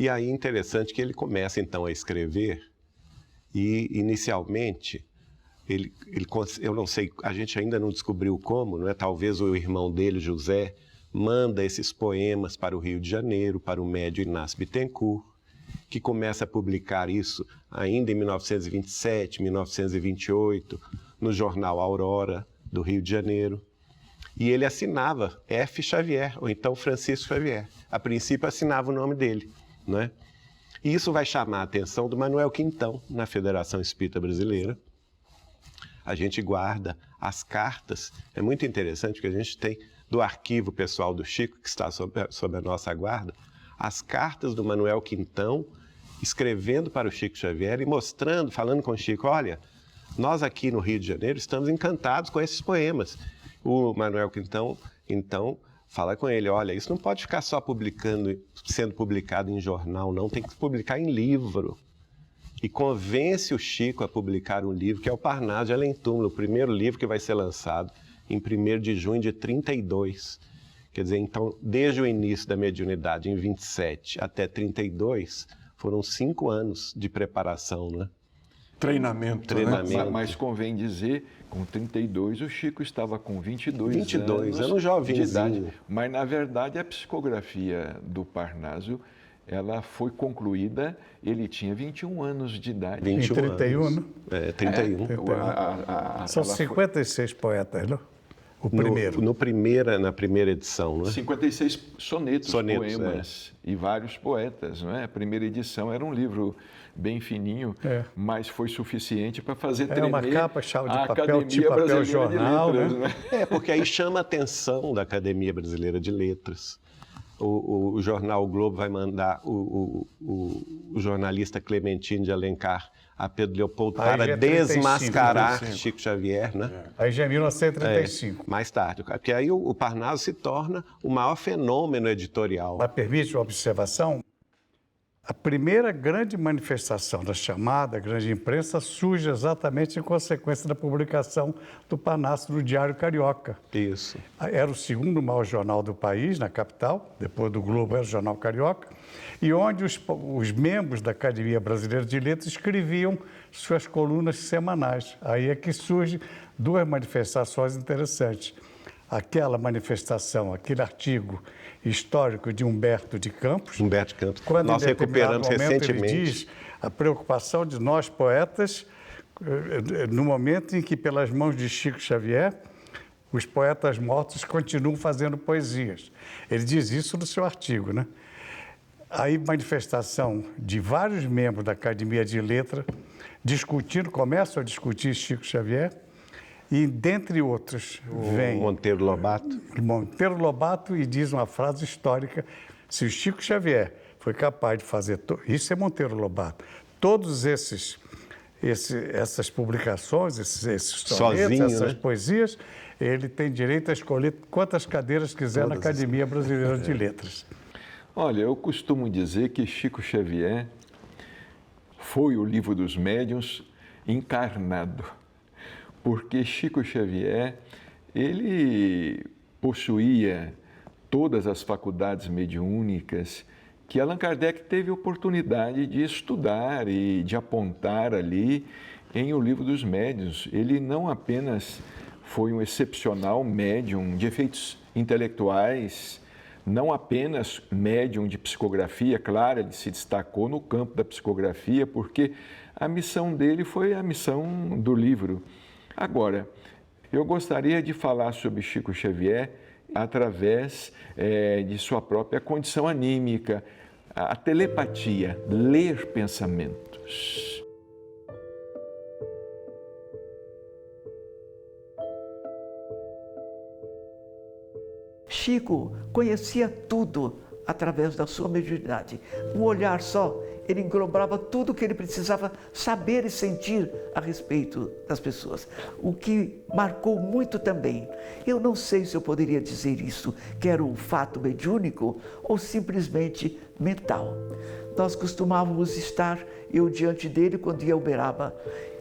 E aí interessante que ele começa então a escrever e inicialmente eu não sei, a gente ainda não descobriu como, não é? Talvez o irmão dele, José, manda esses poemas para o Rio de Janeiro, para o médio Inácio Bittencourt, que começa a publicar isso ainda em 1927, 1928, no jornal Aurora, do Rio de Janeiro. E ele assinava F. Xavier, ou então Francisco Xavier. A princípio assinava o nome dele, não é? E isso vai chamar a atenção do Manuel Quintão, na Federação Espírita Brasileira. A gente guarda as cartas, é muito interessante que a gente tem do arquivo pessoal do Chico, que está sob a nossa guarda, as cartas do Manuel Quintão, escrevendo para o Chico Xavier e mostrando, falando com o Chico, olha, nós aqui no Rio de Janeiro estamos encantados com esses poemas. O Manuel Quintão, então, fala com ele, olha, isso não pode ficar só sendo publicado em jornal, não, tem que publicar em livro. E convence o Chico a publicar um livro, que é o Parnaso de Além Túmulo, o primeiro livro que vai ser lançado em 1º de junho de 32. Quer dizer, então, desde o início da mediunidade, em 27 até 32, foram 5 anos de preparação, né? Treinamento. Mas convém dizer, com 32, o Chico estava com 22 anos jovenzinho. De idade. Mas, na verdade, a psicografia do Parnaso, ela foi concluída, ele tinha 21 anos de idade. 21 em 31, anos. Né? 31. São 56 poetas, não? O primeiro. Na primeira edição, não é? 56 sonetos poemas e vários poetas, não é? A primeira edição era um livro bem fininho, mas foi suficiente para fazer tremer uma capa, chave de a papel, Academia tipo papel Brasileira jornal, de Letras, né? Porque aí chama a atenção da Academia Brasileira de Letras. O jornal o Globo vai mandar o jornalista Clementino de Alencar a Pedro Leopoldo para desmascarar Chico Xavier, né? Aí já é 1935. Mais tarde, porque aí o Parnaso se torna o maior fenômeno editorial. Mas permite uma observação? A primeira grande manifestação da chamada grande imprensa surge exatamente em consequência da publicação do Parnaso no Diário Carioca. Isso. Era o segundo maior jornal do país, na capital, depois do Globo era o Jornal Carioca, e onde os membros da Academia Brasileira de Letras escreviam suas colunas semanais. Aí é que surgem 2 manifestações interessantes. Aquela manifestação, aquele artigo histórico de Humberto de Campos. Quando nós recuperamos recentemente. Ele diz a preocupação de nós, poetas, no momento em que, pelas mãos de Chico Xavier, os poetas mortos continuam fazendo poesias. Ele diz isso no seu artigo, né? Aí, manifestação de vários membros da Academia de Letras começam a discutir Chico Xavier. E, dentre outros, vem Monteiro Lobato e diz uma frase histórica, se o Chico Xavier foi capaz de fazer, isso é Monteiro Lobato, todos essas publicações, esses sonetos, essas poesias, ele tem direito a escolher quantas cadeiras quiser na Academia Brasileira de Letras. Olha, eu costumo dizer que Chico Xavier foi o Livro dos Médiuns encarnado. Porque Chico Xavier, ele possuía todas as faculdades mediúnicas que Allan Kardec teve oportunidade de estudar e de apontar ali em O Livro dos Médiuns. Ele não apenas foi um excepcional médium de efeitos intelectuais, não apenas médium de psicografia, claro, ele se destacou no campo da psicografia, porque a missão dele foi a missão do livro. Agora, eu gostaria de falar sobre Chico Xavier através de sua própria condição anímica, a telepatia, ler pensamentos. Chico conhecia tudo através da sua mediunidade. Um olhar só, ele englobava tudo o que ele precisava saber e sentir a respeito das pessoas. O que marcou muito também. Eu não sei se eu poderia dizer isso, que era um fato mediúnico ou simplesmente mental. Nós costumávamos estar, eu diante dele, quando ia a Uberaba.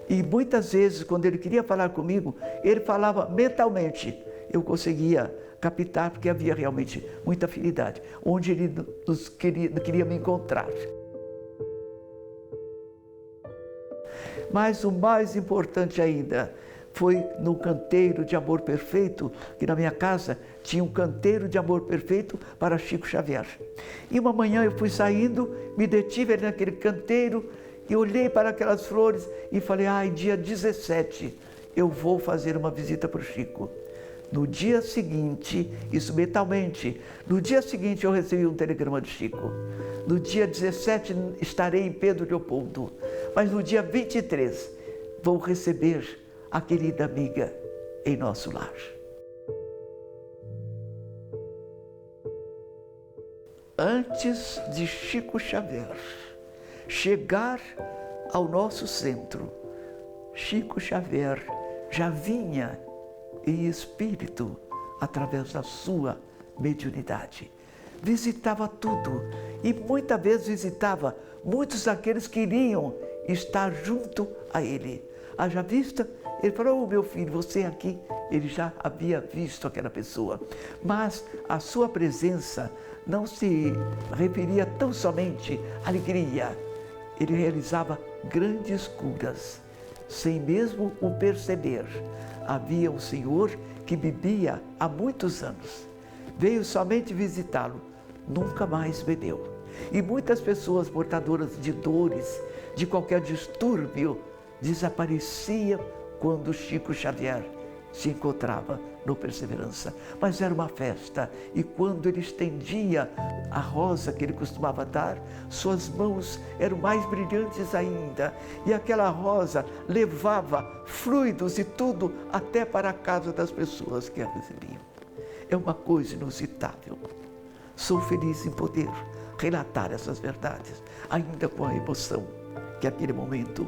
E muitas vezes, quando ele queria falar comigo, ele falava mentalmente. Eu conseguia captar, porque havia realmente muita afinidade, onde ele queria me encontrar. Mas o mais importante ainda foi no canteiro de amor perfeito, que na minha casa tinha um canteiro de amor perfeito para Chico Xavier. E uma manhã eu fui saindo, me detive ali naquele canteiro e olhei para aquelas flores e falei, dia 17 eu vou fazer uma visita para o Chico. No dia seguinte, isso mentalmente, no dia seguinte eu recebi um telegrama do Chico. No dia 17 estarei em Pedro Leopoldo, mas no dia 23 vou receber a querida amiga em nosso lar. Antes de Chico Xavier chegar ao nosso centro, Chico Xavier já vinha em espírito através da sua mediunidade. Visitava tudo e muitas vezes visitava muitos daqueles que iriam estar junto a ele. Haja vista, ele falou, meu filho, você aqui, ele já havia visto aquela pessoa. Mas a sua presença não se referia tão somente à alegria. Ele realizava grandes curas, sem mesmo o perceber. Havia um senhor que bebia há muitos anos. Veio somente visitá-lo, nunca mais bebeu. E muitas pessoas portadoras de dores, de qualquer distúrbio, desapareciam quando Chico Xavier se encontrava no Perseverança. Mas era uma festa, e quando ele estendia a rosa que ele costumava dar, suas mãos eram mais brilhantes ainda, e aquela rosa levava fluidos e tudo até para a casa das pessoas que a recebiam. É uma coisa inusitável. Sou feliz em poder relatar essas verdades, ainda com a emoção que aquele momento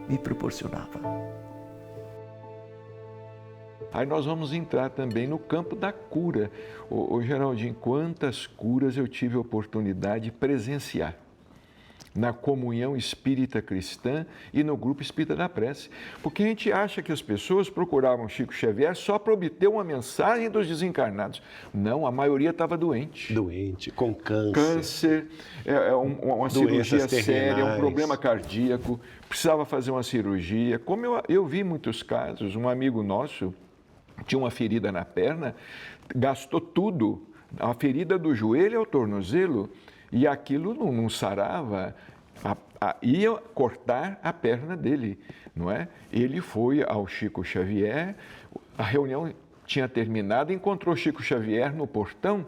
me proporcionava. Aí nós vamos entrar também no campo da cura. Ô Geraldinho, quantas curas eu tive a oportunidade de presenciar na comunhão espírita cristã e no grupo espírita da prece. Porque a gente acha que as pessoas procuravam Chico Xavier só para obter uma mensagem dos desencarnados. Não, a maioria estava doente. Doente, com câncer. Câncer, uma cirurgia séria, um problema cardíaco, precisava fazer uma cirurgia. Como eu vi muitos casos, um amigo nosso tinha uma ferida na perna, gastou tudo, a ferida do joelho ao tornozelo, e aquilo não sarava, ia cortar a perna dele, não é? Ele foi ao Chico Xavier, a reunião tinha terminado, encontrou Chico Xavier no portão,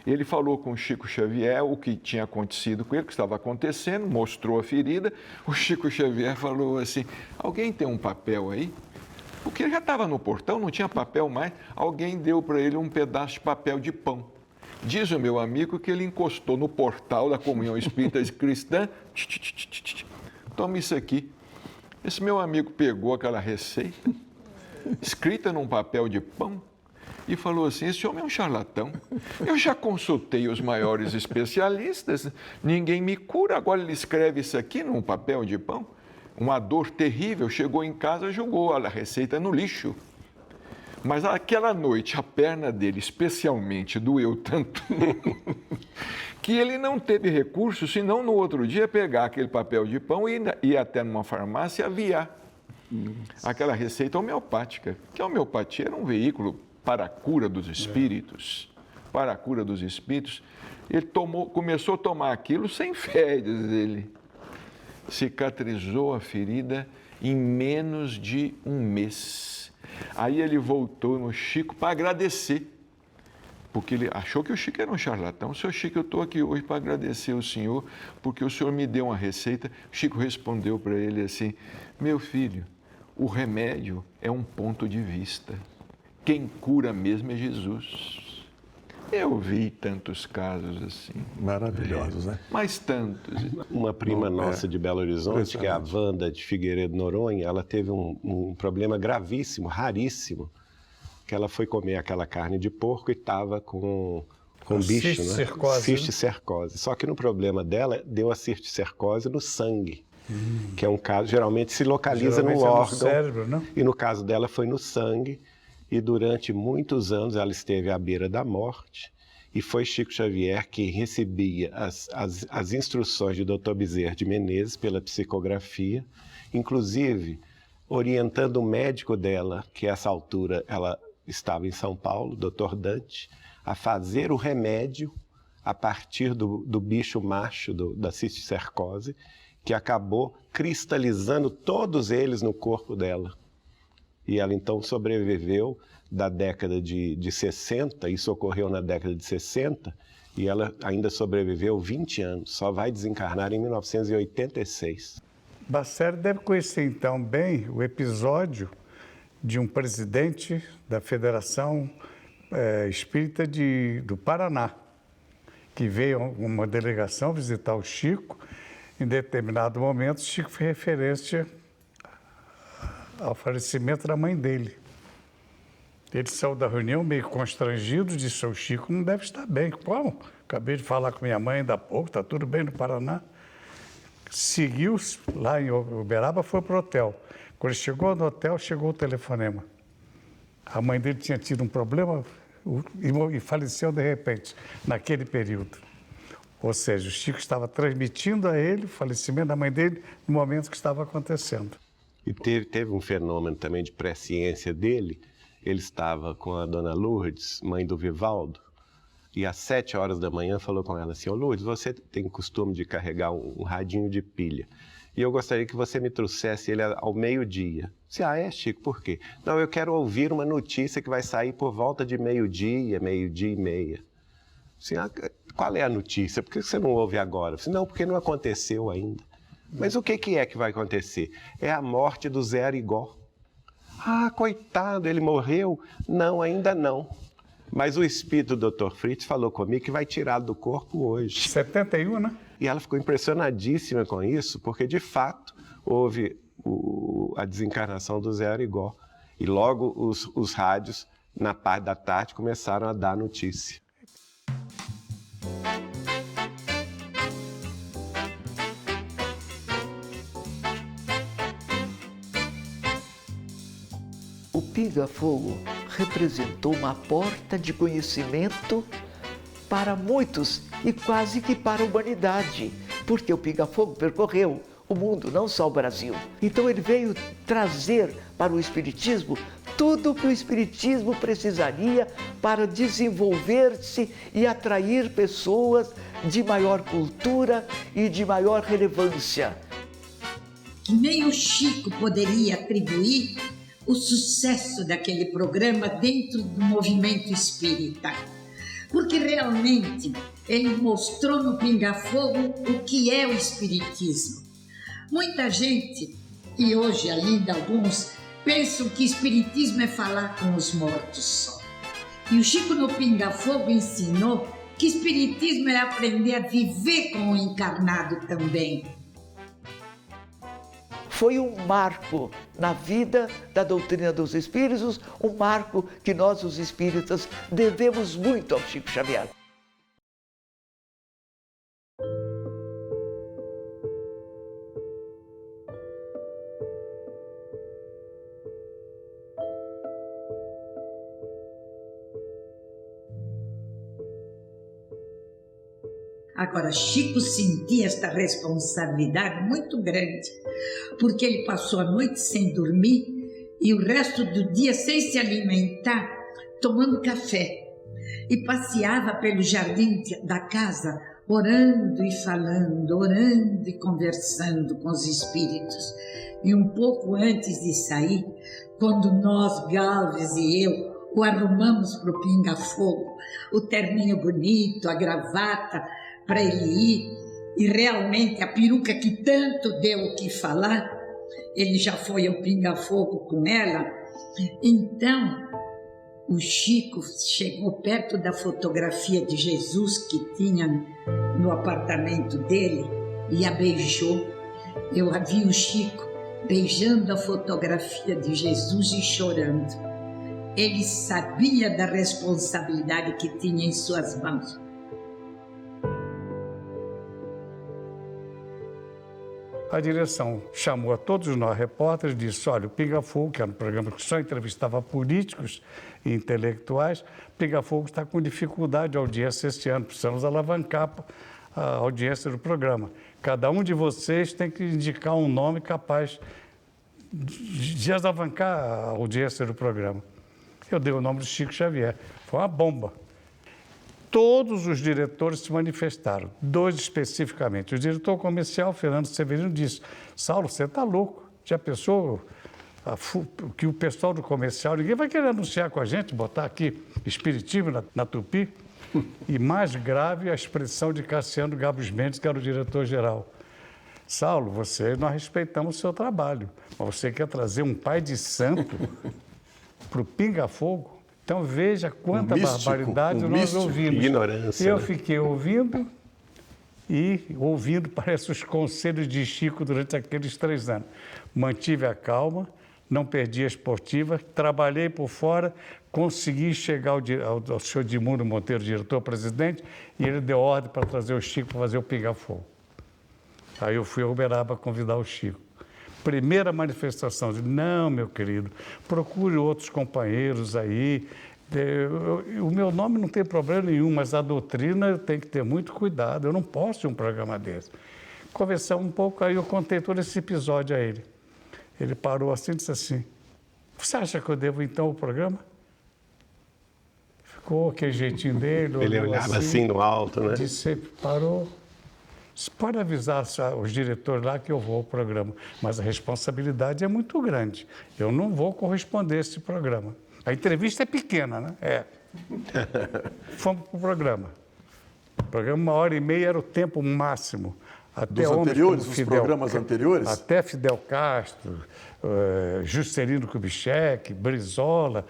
ele falou com o Chico Xavier o que tinha acontecido com ele, o que estava acontecendo, mostrou a ferida, o Chico Xavier falou assim, alguém tem um papel aí? Porque ele já estava no portão, não tinha papel mais, alguém deu para ele um pedaço de papel de pão. Diz o meu amigo que ele encostou no portal da Comunhão Espírita Cristã, toma isso aqui. Esse meu amigo pegou aquela receita, escrita num papel de pão, e falou assim, esse homem é um charlatão. Eu já consultei os maiores especialistas, ninguém me cura, agora ele escreve isso aqui num papel de pão. Uma dor terrível, chegou em casa, jogou a receita no lixo. Mas aquela noite, a perna dele especialmente doeu tanto que ele não teve recurso, senão no outro dia pegar aquele papel de pão e ir até numa farmácia e aviar aquela receita homeopática. Que a homeopatia era um veículo para a cura dos espíritos. Para a cura dos espíritos. Ele começou a tomar aquilo sem fé, diz ele. Cicatrizou a ferida em menos de um mês. Aí ele voltou no Chico para agradecer, porque ele achou que o Chico era um charlatão. Seu Chico, eu estou aqui hoje para agradecer ao senhor, porque o senhor me deu uma receita. O Chico respondeu para ele assim, meu filho, o remédio é um ponto de vista. Quem cura mesmo é Jesus. Eu vi tantos casos assim. Maravilhosos, né? Mas tantos. Uma prima nossa de Belo Horizonte, que é a Wanda de Figueiredo Noronha, ela teve um problema gravíssimo, raríssimo, que ela foi comer aquela carne de porco e estava com bicho, né? Cisticercose. Só que no problema dela, deu a cisticercose no sangue, que é um caso, geralmente se localiza no órgão. No cérebro, não? E no caso dela foi no sangue. e durante muitos anos ela esteve à beira da morte, e foi Chico Xavier que recebia as instruções de Dr. Bezerra de Menezes pela psicografia, inclusive orientando o médico dela, que a essa altura ela estava em São Paulo, Dr. Dante, a fazer o remédio a partir do bicho macho da cisticercose, que acabou cristalizando todos eles no corpo dela. E ela então sobreviveu da década de 60, isso ocorreu na década de 60, e ela ainda sobreviveu 20 anos, só vai desencarnar em 1986. Basseri deve conhecer então bem o episódio de um presidente da Federação Espírita do Paraná, que veio uma delegação visitar o Chico. Em determinado momento, o Chico foi referência ao falecimento da mãe dele. Ele saiu da reunião meio constrangido, disse: o Chico não deve estar bem. Como? Acabei de falar com minha mãe ainda há pouco, está tudo bem no Paraná. Seguiu lá em Uberaba, foi para o hotel. Quando ele chegou no hotel, chegou o telefonema. A mãe dele tinha tido um problema e faleceu de repente, naquele período. Ou seja, o Chico estava transmitindo a ele o falecimento da mãe dele no momento que estava acontecendo. E teve um fenômeno também de presciência dele. Ele estava com a dona Lourdes, mãe do Vivaldo, e às 7 horas da manhã falou com ela assim: ô Lourdes, você tem costume de carregar um radinho de pilha, e eu gostaria que você me trouxesse ele ao meio-dia. É, Chico, por quê? Não, eu quero ouvir uma notícia que vai sair por volta de meio-dia, meio-dia e meia. Qual é a notícia? Por que você não ouve agora? Não, porque não aconteceu ainda. Mas o que é que vai acontecer? É a morte do Zé Arigó. Ah, coitado, ele morreu? Não, ainda não. Mas o espírito do Dr. Fritz falou comigo que vai tirar do corpo hoje. 71, né? E ela ficou impressionadíssima com isso, porque de fato houve a desencarnação do Zé Arigó. E logo os rádios, na parte da tarde, começaram a dar notícia. O pinga-fogo representou uma porta de conhecimento para muitos e quase que para a humanidade, porque o pinga-fogo percorreu o mundo, não só o Brasil. Então ele veio trazer para o Espiritismo tudo o que o Espiritismo precisaria para desenvolver-se e atrair pessoas de maior cultura e de maior relevância. Que nem o Chico poderia atribuir o sucesso daquele programa dentro do movimento espírita. Porque realmente ele mostrou no pinga-fogo o que é o espiritismo. Muita gente, e hoje ainda alguns, pensam que espiritismo é falar com os mortos só. E o Chico no pinga-fogo ensinou que espiritismo é aprender a viver com o encarnado também. Foi um marco na vida da doutrina dos espíritos, um marco que nós, os espíritas, devemos muito ao Chico Xavier. Agora, Chico sentia esta responsabilidade muito grande, porque ele passou a noite sem dormir e o resto do dia sem se alimentar, tomando café. E passeava pelo jardim da casa, orando e falando, orando e conversando com os espíritos. E um pouco antes de sair, quando nós, Galves e eu, o arrumamos para o pinga-fogo, o terninho bonito, a gravata, para ele ir, e realmente a peruca que tanto deu o que falar, ele já foi ao pinga-fogo com ela. Então, o Chico chegou perto da fotografia de Jesus que tinha no apartamento dele e a beijou. Eu vi o Chico beijando a fotografia de Jesus e chorando. Ele sabia da responsabilidade que tinha em suas mãos. A direção chamou a todos nós repórteres e disse, olha, o Pinga Fogo, que era um programa que só entrevistava políticos e intelectuais, Pinga Fogo está com dificuldade de audiência este ano, precisamos alavancar a audiência do programa. Cada um de vocês tem que indicar um nome capaz de alavancar a audiência do programa. Eu dei o nome de Chico Xavier. Foi uma bomba. Todos os diretores se manifestaram, 2 especificamente. O diretor comercial, Fernando Severino, disse, Saulo, você está louco? Já pensou que o pessoal do comercial, ninguém vai querer anunciar com a gente, botar aqui espiritismo na Tupi? E mais grave, a expressão de Cassiano Gabos Mendes, que era o diretor-geral. Saulo, nós respeitamos o seu trabalho, mas você quer trazer um pai de santo para o Pinga Fogo? Então veja quanta barbaridade nós ouvimos. Ignorância. Eu fiquei ouvindo parece os conselhos de Chico durante aqueles 3 anos. Mantive a calma, não perdi a esportiva, trabalhei por fora, consegui chegar ao senhor Edmundo Monteiro, diretor-presidente, e ele deu ordem para trazer o Chico para fazer o Pinga Fogo. Aí eu fui a Uberaba convidar o Chico. Primeira manifestação, não, meu querido, procure outros companheiros aí. O meu nome não tem problema nenhum, mas a doutrina tem que ter muito cuidado. Eu não posso ir um programa desse. Conversamos um pouco, aí eu contei todo esse episódio a ele. Ele parou assim e disse assim, você acha que eu devo então o programa? Ficou aquele jeitinho dele. Ele olhava assim no alto, né? Disse, parou. Você pode avisar os diretores lá que eu vou ao programa, mas a responsabilidade é muito grande. Eu não vou corresponder a esse programa. A entrevista é pequena, né? É. Fomos para o programa. O programa 1h30 era o tempo máximo. Até dos anteriores, os programas anteriores? Até Fidel Castro, Juscelino Kubitschek, Brizola,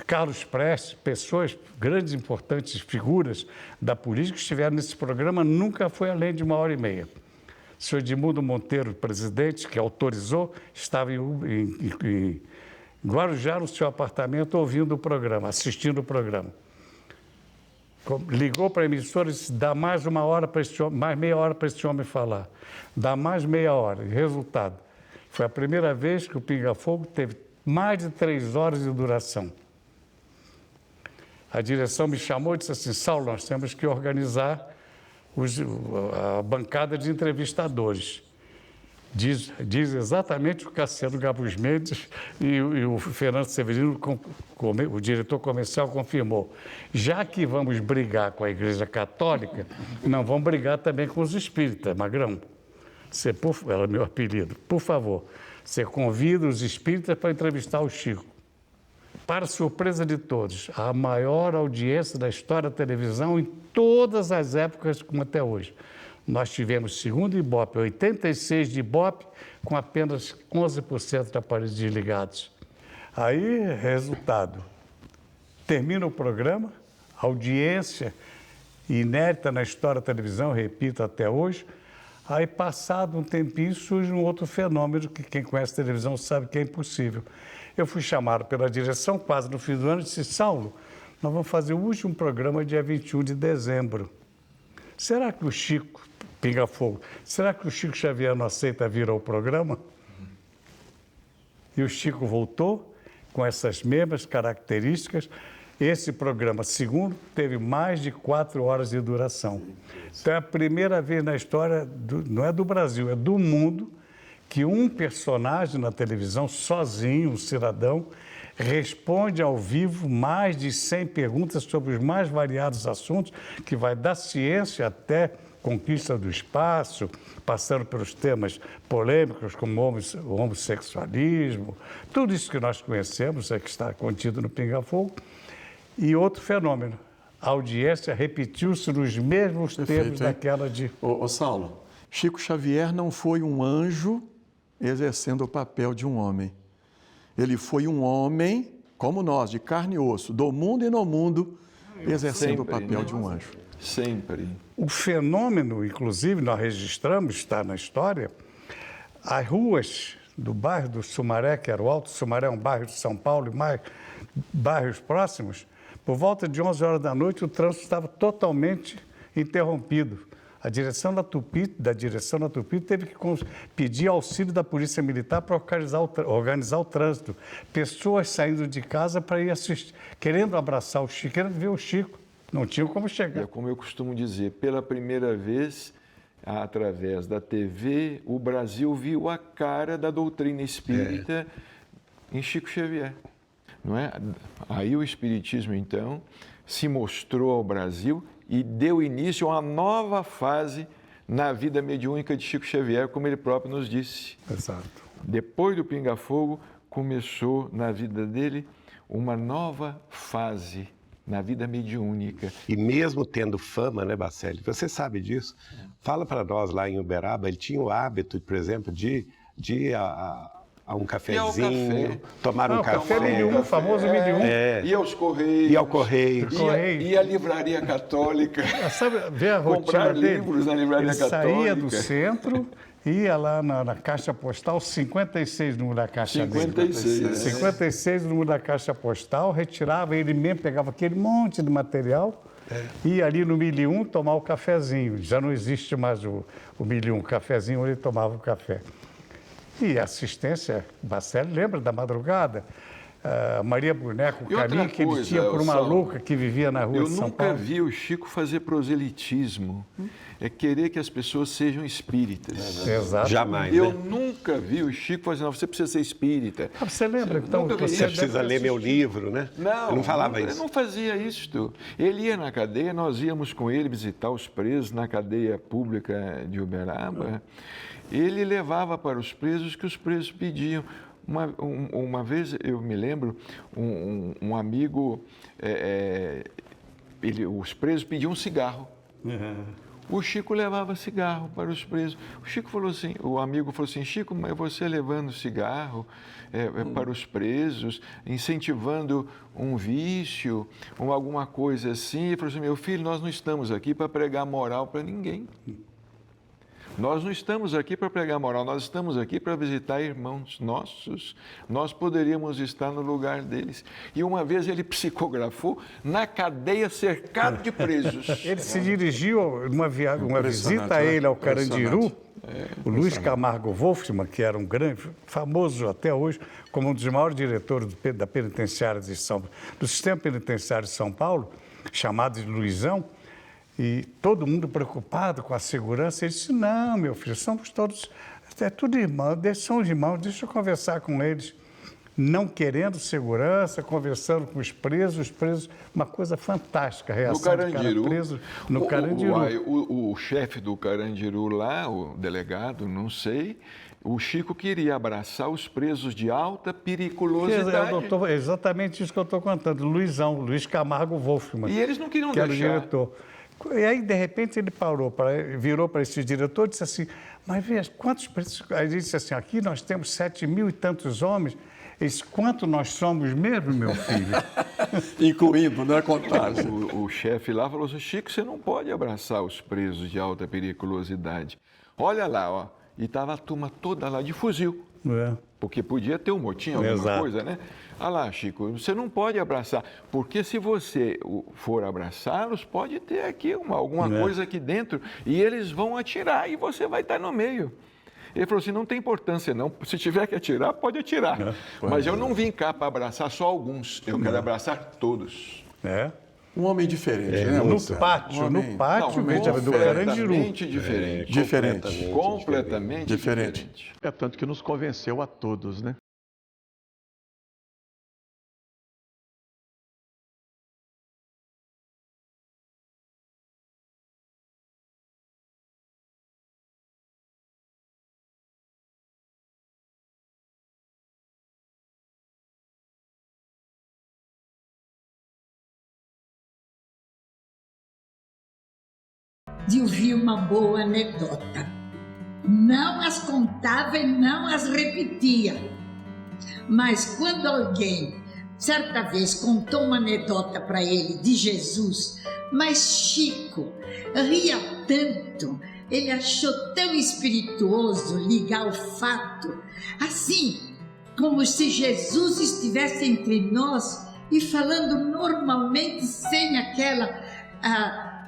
Carlos Prestes, pessoas, grandes, importantes figuras da política que estiveram nesse programa, nunca foi além de 1h30. O senhor Edmundo Monteiro, presidente, que autorizou, estava em Guarujá, no seu apartamento, ouvindo o programa, assistindo o programa. Ligou para a emissora e disse, dá mais 1 hora para esse homem, mais meia hora para esse homem falar. Dá mais meia hora. E resultado, foi a primeira vez que o Pinga Fogo teve mais de 3 horas de duração. A direção me chamou e disse assim, Saulo, nós temos que organizar a bancada de entrevistadores. Diz exatamente o Cassiano Gabos Mendes e o Fernando Severino, o diretor comercial, confirmou. Já que vamos brigar com a Igreja Católica, não vamos brigar também com os espíritas, Magrão. Ela é meu apelido. Por favor, você convida os espíritas para entrevistar o Chico. Para surpresa de todos, a maior audiência da história da televisão em todas as épocas, como até hoje. Nós tivemos segundo Ibope, 86 de Ibope, com apenas 11% de aparelhos desligados. Aí, resultado, termina o programa, audiência inédita na história da televisão, repito, até hoje. Aí, passado um tempinho, surge um outro fenômeno que quem conhece televisão sabe que é impossível. Eu fui chamado pela direção, quase no fim do ano, e disse, Saulo, nós vamos fazer o último programa dia 21 de dezembro. Será que o Chico, Pinga Fogo, será que o Chico Xavier não aceita vir ao programa? E o Chico voltou com essas mesmas características. Esse programa, segundo, teve mais de 4 horas de duração. Então é a primeira vez na história, não é do Brasil, é do mundo, que um personagem na televisão, sozinho, um cidadão, responde ao vivo mais de 100 perguntas sobre os mais variados assuntos, que vai da ciência até conquista do espaço, passando pelos temas polêmicos como o homossexualismo, tudo isso que nós conhecemos, que está contido no Pinga Fogo. E outro fenômeno, a audiência repetiu-se nos mesmos termos daquela de... Ô Saulo, Chico Xavier não foi um anjo exercendo o papel de um homem. Ele foi um homem, como nós, de carne e osso, do mundo e no mundo, exercendo o papel de um anjo. Sempre. O fenômeno, inclusive, nós registramos, está na história, as ruas do bairro do Sumaré, que era o Alto Sumaré, um bairro de São Paulo e mais bairros próximos, por volta de 11 horas da noite, o trânsito estava totalmente interrompido. A direção da Tupi teve que pedir auxílio da Polícia Militar para organizar o trânsito. Pessoas saindo de casa para ir assistir, querendo abraçar o Chico, querendo ver o Chico. Não tinham como chegar. É como eu costumo dizer, pela primeira vez, através da TV, o Brasil viu a cara da doutrina espírita em Chico Xavier. Não é? Aí o Espiritismo, então, se mostrou ao Brasil e deu início a uma nova fase na vida mediúnica de Chico Xavier, como ele próprio nos disse. Exato. Depois do Pinga Fogo, começou na vida dele uma nova fase na vida mediúnica. E mesmo tendo fama, né, Bacelli? Você sabe disso? Fala para nós lá em Uberaba, ele tinha o hábito, por exemplo, de ir a um cafezinho, tomar um café. O famoso milium. Ia aos Correios. Ia ao Correio. Ia à Livraria Católica. Sabe, ver a rotina comprar dele? livros na Livraria Católica. Saía do centro, ia lá na caixa postal, 56 número da caixa 56. dele. 56 número da caixa postal, retirava, ele mesmo pegava aquele monte de material, ia ali no 1001 tomar o cafezinho. Já não existe mais o 1001, o cafezinho, ele tomava o café. E a assistência, Bacelli lembra da madrugada? Maria Boneco, o caminho que ele tinha por uma louca que vivia na rua de São Paulo. Eu nunca vi o Chico fazer proselitismo. É querer que as pessoas sejam espíritas. Exato. Jamais, Eu né? nunca vi o Chico fazer, não, você precisa ser espírita. Você lembra, então, que Você precisa ler meu livro, né? Não, eu não falava isso. Ele não fazia isto. Ele ia na cadeia, nós íamos com ele visitar os presos na cadeia pública de Uberaba. Ele levava para os presos que os presos pediam. Uma vez, eu me lembro, um amigo, os presos pediam um cigarro. O Chico levava cigarro para os presos. O amigo falou assim, Chico, mas você levando cigarro para os presos, incentivando um vício, ou alguma coisa assim. Ele falou assim, meu filho, nós não estamos aqui para pregar moral para ninguém. Nós não estamos aqui para pregar moral, nós estamos aqui para visitar irmãos nossos. Nós poderíamos estar no lugar deles. E uma vez ele psicografou na cadeia cercado de presos. Ele se dirigiu uma visita a ele ao Carandiru, o Luiz Camargo Wolfman, que era um grande, famoso até hoje, como um dos maiores diretores da penitenciária do sistema penitenciário de São Paulo, chamado de Luizão. E todo mundo preocupado com a segurança, ele disse, não, meu filho, somos todos, tudo irmãos, são irmãos, deixa eu conversar com eles. Não querendo segurança, conversando com os presos, uma coisa fantástica, a reação do cara preso no Carandiru. O chefe do Carandiru lá, o delegado, não sei, o Chico queria abraçar os presos de alta periculosidade. É exatamente isso que eu estou contando, Luiz Camargo Wolfman. E eles não queriam deixar. Que era o diretor. E aí, de repente, ele virou para esse diretor e disse assim, mas veja, quantos presos... Aí ele disse assim, aqui nós temos 7.000 e tantos homens. Ele disse, quanto nós somos mesmo, meu filho? Incluindo, né, contagem. O chefe lá falou assim, Chico, você não pode abraçar os presos de alta periculosidade. Olha lá, ó. E estava a turma toda lá de fuzil. Porque podia ter um motim, alguma coisa, né? Ah lá, Chico, você não pode abraçar, porque se você for abraçá-los, pode ter aqui alguma coisa aqui dentro e eles vão atirar e você vai estar no meio. Ele falou assim, não tem importância não, se tiver que atirar, pode atirar. Mas eu não vim cá para abraçar só alguns, eu quero abraçar todos. Um homem diferente, né? No pátio do Carandiru. Completamente diferente. É tanto que nos convenceu a todos, né? De ouvir uma boa anedota. Não as contava e não as repetia. Mas quando alguém, certa vez, contou uma anedota para ele de Jesus, mas Chico ria tanto, ele achou tão espirituoso ligar o fato, assim, como se Jesus estivesse entre nós e falando normalmente sem aquela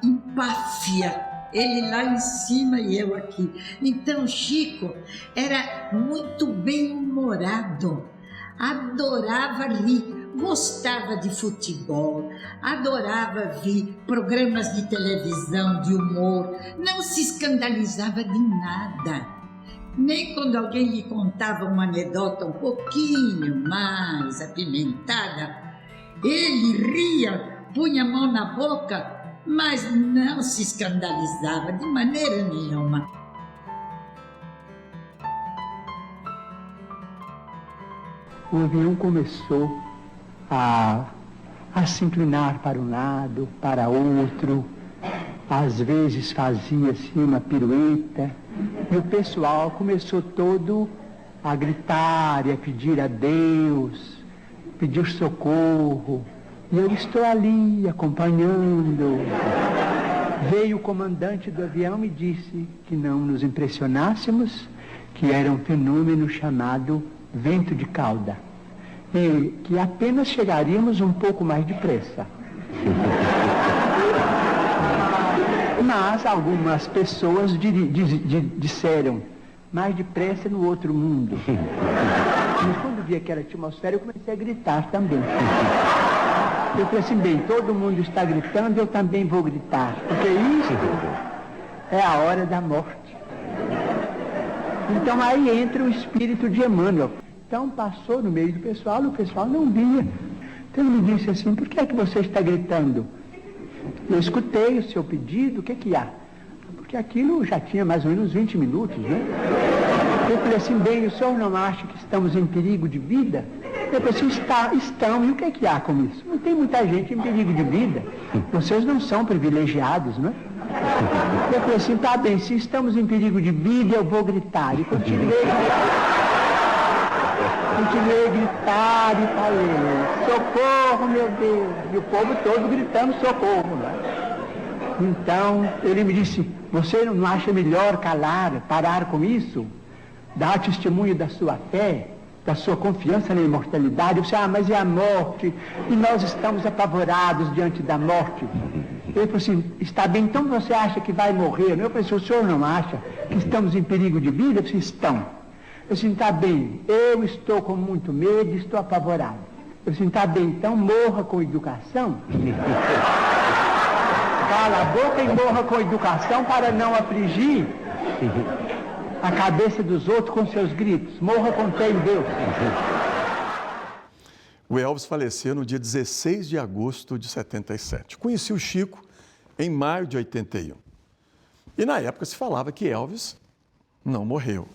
empáfia Ele lá em cima e eu aqui. Então Chico era muito bem-humorado, adorava rir, gostava de futebol, adorava ver programas de televisão, de humor, não se escandalizava de nada. Nem quando alguém lhe contava uma anedota um pouquinho mais apimentada, ele ria, punha a mão na boca, mas não se escandalizava de maneira nenhuma. O avião começou a se inclinar para um lado, para outro, às vezes fazia-se uma pirueta, e o pessoal começou todo a gritar e a pedir a Deus, pedir socorro, e eu estou ali acompanhando. Veio o comandante do avião e disse que não nos impressionássemos, que era um fenômeno chamado vento de cauda, e que apenas chegaríamos um pouco mais depressa. Mas algumas pessoas disseram, mais depressa no outro mundo. Mas quando vi aquela atmosfera, eu comecei a gritar também. Eu falei assim, bem, todo mundo está gritando, eu também vou gritar, porque isso é a hora da morte. Então aí entra o espírito de Emmanuel. Então passou no meio do pessoal, e o pessoal não via. Então ele me disse assim, por que é que você está gritando? Eu escutei o seu pedido, o que há? Porque aquilo já tinha mais ou menos 20 minutos, né? Eu falei assim, bem, o senhor não acha que estamos em perigo de vida? Eu falei assim, estão, e o que há com isso? Não tem muita gente em perigo de vida. Vocês não são privilegiados, não é? Eu falei assim, tá bem, se estamos em perigo de vida, eu vou gritar. E continuei a gritar e falei, socorro, meu Deus. E o povo todo gritando socorro, né? Então, ele me disse, você não acha melhor parar com isso? Dar testemunho da sua fé, da sua confiança na imortalidade? Eu disse, mas é a morte, e nós estamos apavorados diante da morte. Ele falou assim, está bem, então você acha que vai morrer? Eu falei assim, o senhor não acha que estamos em perigo de vida? Eu disse, estão. Eu disse, está bem, eu estou com muito medo, estou apavorado. Eu disse, está bem, então morra com educação. Cala a boca e morra com educação para não afligir a cabeça dos outros com seus gritos. Morra com fé em Deus. O Elvis faleceu no dia 16 de agosto de 77. Conheci o Chico em maio de 81. E na época se falava que Elvis não morreu.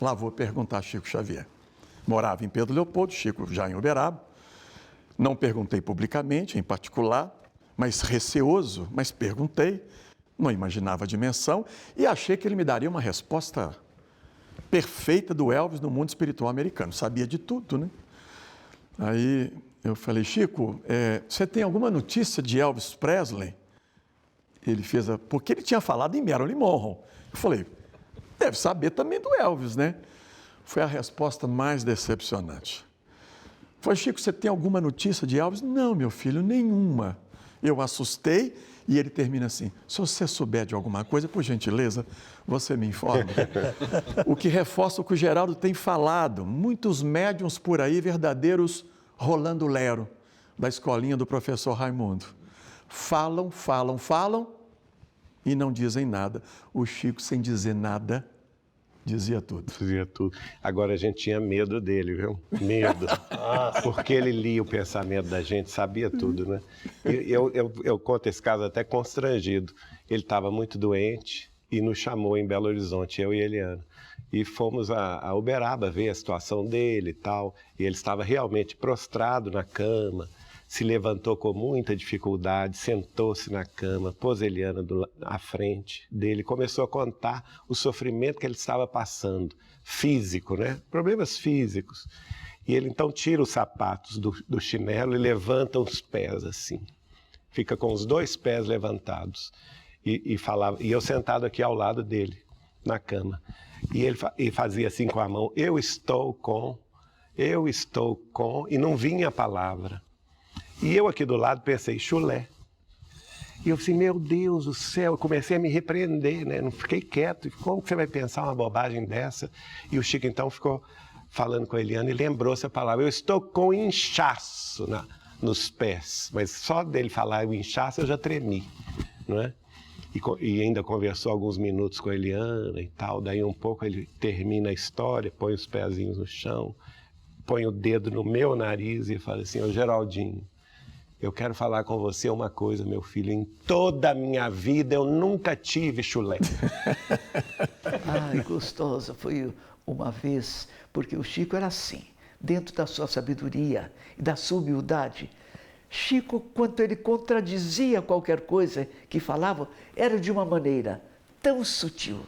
Lá vou perguntar a Chico Xavier. Morava em Pedro Leopoldo, Chico já em Uberaba. Não perguntei publicamente, em particular, mas receoso, mas perguntei. Não imaginava a dimensão e achei que ele me daria uma resposta perfeita do Elvis no mundo espiritual americano. Sabia de tudo, né? Aí eu falei, Chico, você tem alguma notícia de Elvis Presley? Ele fez porque ele tinha falado em Marilyn Monroe. Eu falei, deve saber também do Elvis, né? Foi a resposta mais decepcionante. Foi, Chico, você tem alguma notícia de Elvis? Não, meu filho, nenhuma. Eu assustei e ele termina assim, se você souber de alguma coisa, por gentileza, você me informa. O que reforça o que o Geraldo tem falado. Muitos médiuns por aí, verdadeiros Rolando Lero, da escolinha do professor Raimundo. Falam e não dizem nada. O Chico, sem dizer nada, dizia tudo. Dizia tudo. Agora a gente tinha medo dele, viu? Medo. Porque ele lia o pensamento da gente, sabia tudo, né? Eu conto esse caso até constrangido. Ele estava muito doente e nos chamou em Belo Horizonte, eu e Eliana. E fomos a Uberaba ver a situação dele e tal. E ele estava realmente prostrado na cama, se levantou com muita dificuldade, sentou-se na cama, pôs Eliana à frente dele, começou a contar o sofrimento que ele estava passando, físico, né? Problemas físicos. E ele então tira os sapatos do chinelo e levanta os pés assim. Fica com os 2 pés levantados. E falava, e eu sentado aqui ao lado dele, na cama. E ele fazia assim com a mão, eu estou com, e não vinha a palavra. E eu aqui do lado pensei, chulé. E eu assim, meu Deus do céu, eu comecei a me repreender, né? Não fiquei quieto. Como que você vai pensar uma bobagem dessa? E o Chico então ficou falando com a Eliana e lembrou essa palavra. Eu estou com inchaço nos pés. Mas só dele falar o inchaço eu já tremi, não é? E ainda conversou alguns minutos com a Eliana e tal. Daí um pouco ele termina a história, põe os pezinhos no chão, põe o dedo no meu nariz e fala assim, ô Geraldinho, eu quero falar com você uma coisa, meu filho. Em toda a minha vida eu nunca tive chulé. Ai, gostosa. Foi uma vez, porque o Chico era assim, dentro da sua sabedoria e da sua humildade. Chico, quando ele contradizia qualquer coisa que falava, era de uma maneira tão sutil,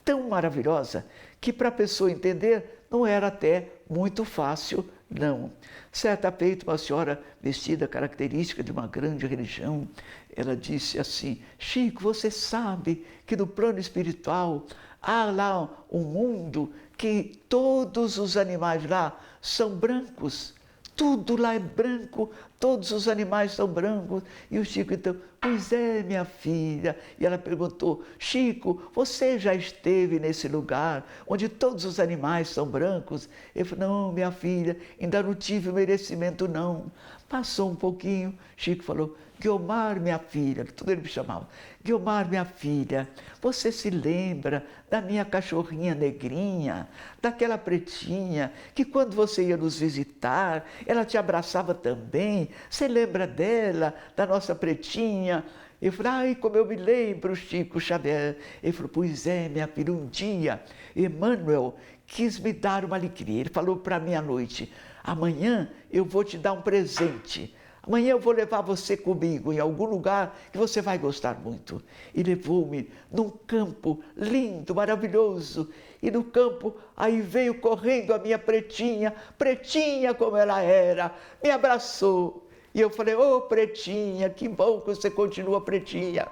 tão maravilhosa, que para a pessoa entender não era até muito fácil, não. Certa feita, uma senhora vestida característica de uma grande religião, ela disse assim, Chico, você sabe que no plano espiritual há lá um mundo que todos os animais lá são brancos. Tudo lá é branco, todos os animais são brancos. E o Chico então, pois é, minha filha. E ela perguntou, Chico, você já esteve nesse lugar onde todos os animais são brancos? Ele falou, não, minha filha, ainda não tive merecimento não. Passou um pouquinho, Chico falou, Guiomar, minha filha, tudo ele me chamava, Guiomar, minha filha, você se lembra da minha cachorrinha negrinha, daquela pretinha, que quando você ia nos visitar, ela te abraçava também, você lembra dela, da nossa pretinha? Eu falei, ai, como eu me lembro, Chico Xavier. Ele falou, pois é, minha filha, um dia, Emmanuel quis me dar uma alegria, ele falou para mim à noite, amanhã eu vou te dar um presente. Amanhã eu vou levar você comigo em algum lugar que você vai gostar muito. E levou-me num campo lindo, maravilhoso. E no campo, aí veio correndo a minha pretinha, pretinha como ela era, me abraçou. E eu falei, ô pretinha, que bom que você continua pretinha.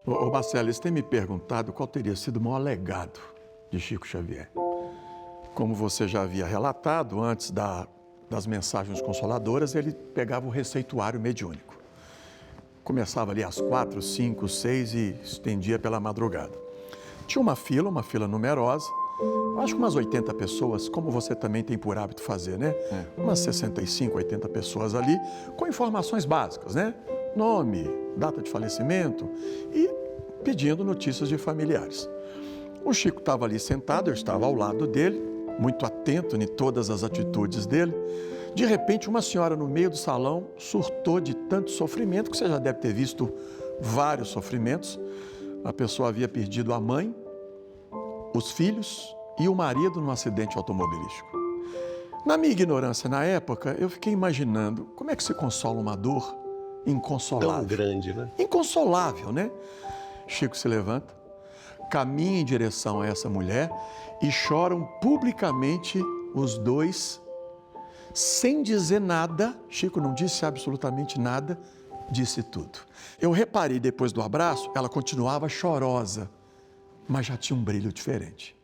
Ô Marcelo, eles têm me perguntado qual teria sido o maior legado de Chico Xavier. Como você já havia relatado, antes das mensagens consoladoras, ele pegava o receituário mediúnico. Começava ali às 4, 5, 6 e estendia pela madrugada. Tinha uma fila numerosa, acho que umas 80 pessoas, como você também tem por hábito fazer, né? Umas 65, 80 pessoas ali, com informações básicas, né? Nome, data de falecimento e pedindo notícias de familiares. O Chico estava ali sentado, eu estava ao lado dele, muito atento em todas as atitudes dele. De repente, uma senhora no meio do salão surtou de tanto sofrimento, que você já deve ter visto vários sofrimentos. A pessoa havia perdido a mãe, os filhos e o marido num acidente automobilístico. Na minha ignorância, na época, eu fiquei imaginando como é que se consola uma dor inconsolável. Tão grande, né? Inconsolável, né? Chico se levanta, caminha em direção a essa mulher e choram publicamente os dois, sem dizer nada. Chico não disse absolutamente nada, disse tudo. Eu reparei depois do abraço, ela continuava chorosa, mas já tinha um brilho diferente.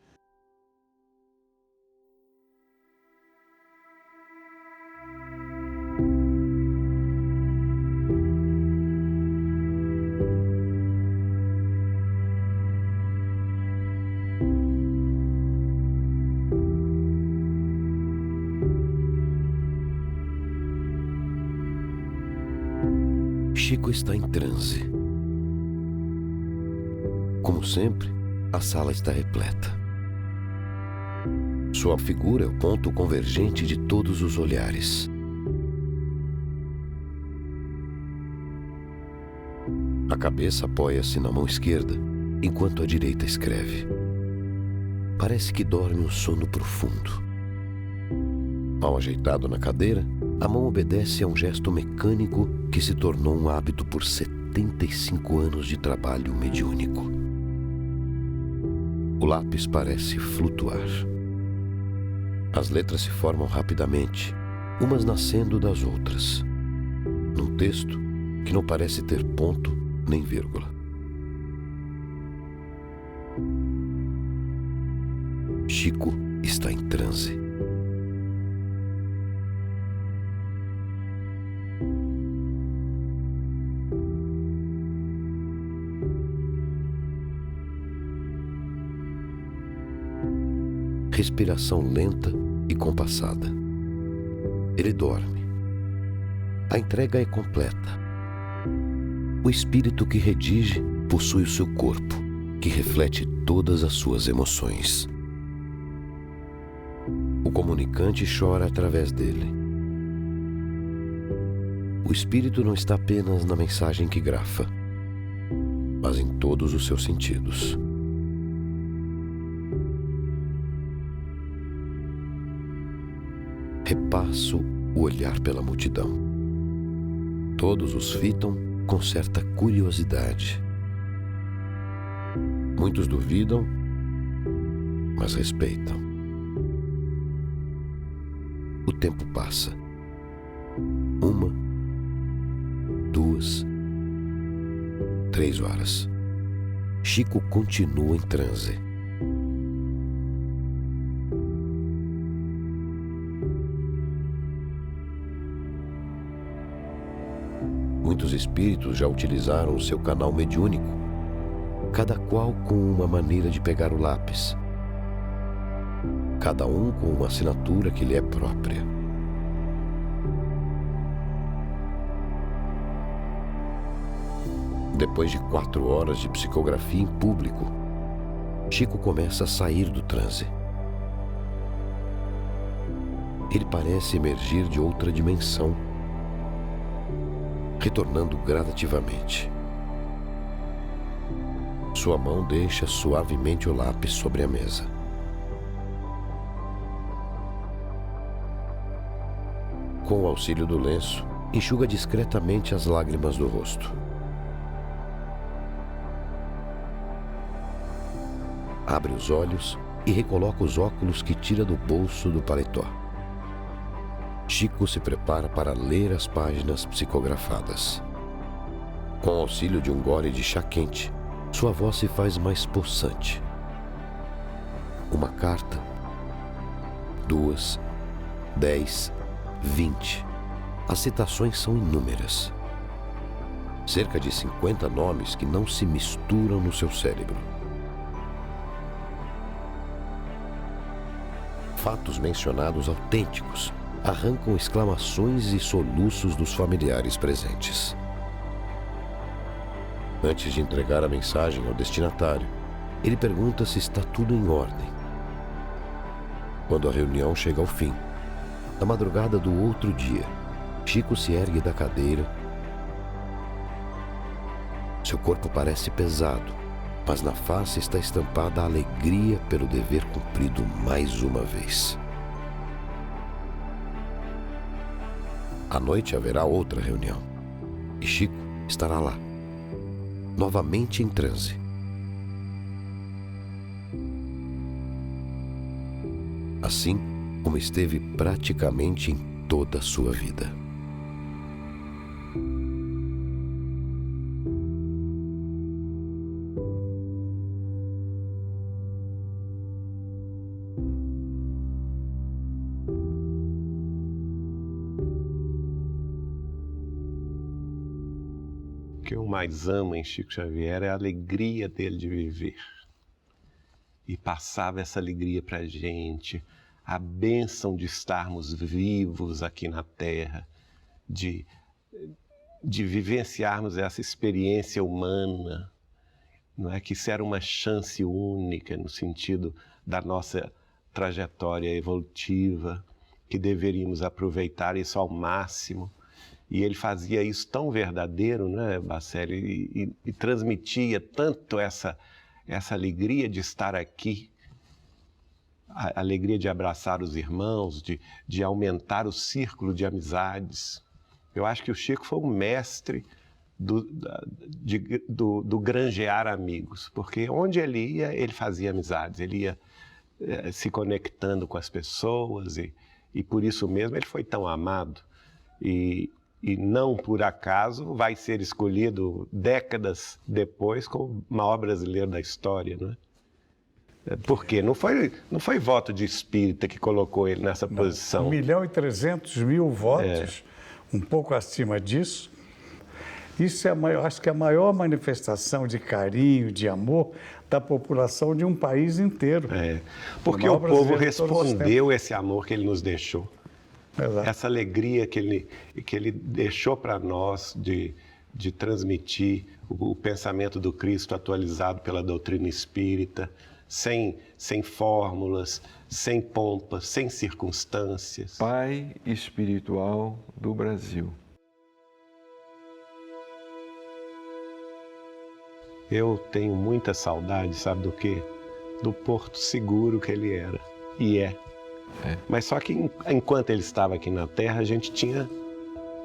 Chico está em transe. Como sempre, a sala está repleta. Sua figura é o ponto convergente de todos os olhares. A cabeça apoia-se na mão esquerda, enquanto a direita escreve. Parece que dorme um sono profundo. Mal ajeitado na cadeira, a mão obedece a um gesto mecânico que se tornou um hábito por 75 anos de trabalho mediúnico. O lápis parece flutuar. As letras se formam rapidamente, umas nascendo das outras. Num texto, que não parece ter ponto nem vírgula. Chico está em transe. Respiração lenta e compassada. Ele dorme. A entrega é completa. O espírito que redige possui o seu corpo, que reflete todas as suas emoções. O comunicante chora através dele. O espírito não está apenas na mensagem que grafa, mas em todos os seus sentidos. Repasso o olhar pela multidão. Todos os fitam com certa curiosidade. Muitos duvidam, mas respeitam. O tempo passa. 1, 2, 3 horas. Chico continua em transe. Muitos espíritos já utilizaram o seu canal mediúnico, cada qual com uma maneira de pegar o lápis, cada um com uma assinatura que lhe é própria. Depois de 4 horas de psicografia em público, Chico começa a sair do transe. Ele parece emergir de outra dimensão, retornando gradativamente. Sua mão deixa suavemente o lápis sobre a mesa. Com o auxílio do lenço, enxuga discretamente as lágrimas do rosto. Abre os olhos e recoloca os óculos que tira do bolso do paletó. Chico se prepara para ler as páginas psicografadas. Com o auxílio de um gole de chá quente, sua voz se faz mais possante. Uma carta, 2, 10, 20. As citações são inúmeras. Cerca de 50 nomes que não se misturam no seu cérebro. Fatos mencionados autênticos arrancam exclamações e soluços dos familiares presentes. Antes de entregar a mensagem ao destinatário, ele pergunta se está tudo em ordem. Quando a reunião chega ao fim, na madrugada do outro dia, Chico se ergue da cadeira. Seu corpo parece pesado, mas na face está estampada a alegria pelo dever cumprido mais uma vez. À noite haverá outra reunião, e Chico estará lá, novamente em transe. Assim como esteve praticamente em toda a sua vida. O que eu mais amo em Chico Xavier é a alegria dele de viver. E passava essa alegria para a gente, a bênção de estarmos vivos aqui na Terra, de vivenciarmos essa experiência humana, não é? Que isso era uma chance única no sentido da nossa trajetória evolutiva, que deveríamos aproveitar isso ao máximo. E ele fazia isso tão verdadeiro, né, Bacelli, e transmitia tanto essa alegria de estar aqui, a alegria de abraçar os irmãos, de aumentar o círculo de amizades. Eu acho que o Chico foi um mestre do granjear amigos, porque onde ele ia, ele fazia amizades, ele ia se conectando com as pessoas, e por isso mesmo ele foi tão amado. E e não por acaso vai ser escolhido décadas depois como o maior brasileiro da história, não é? Por quê? Não foi voto de espírita que colocou ele nessa posição. 1.300.000 votos, um pouco acima disso. Isso é acho que é a maior manifestação de carinho, de amor da população de um país inteiro. Porque o povo respondeu esse amor que ele nos deixou. Exato. Essa alegria que ele deixou para nós de transmitir o pensamento do Cristo atualizado pela doutrina espírita, sem fórmulas, sem pompas, sem circunstâncias. Pai espiritual do Brasil. Eu tenho muita saudade, sabe do quê? Do porto seguro que ele era. E é. Mas só que enquanto ele estava aqui na Terra, a gente tinha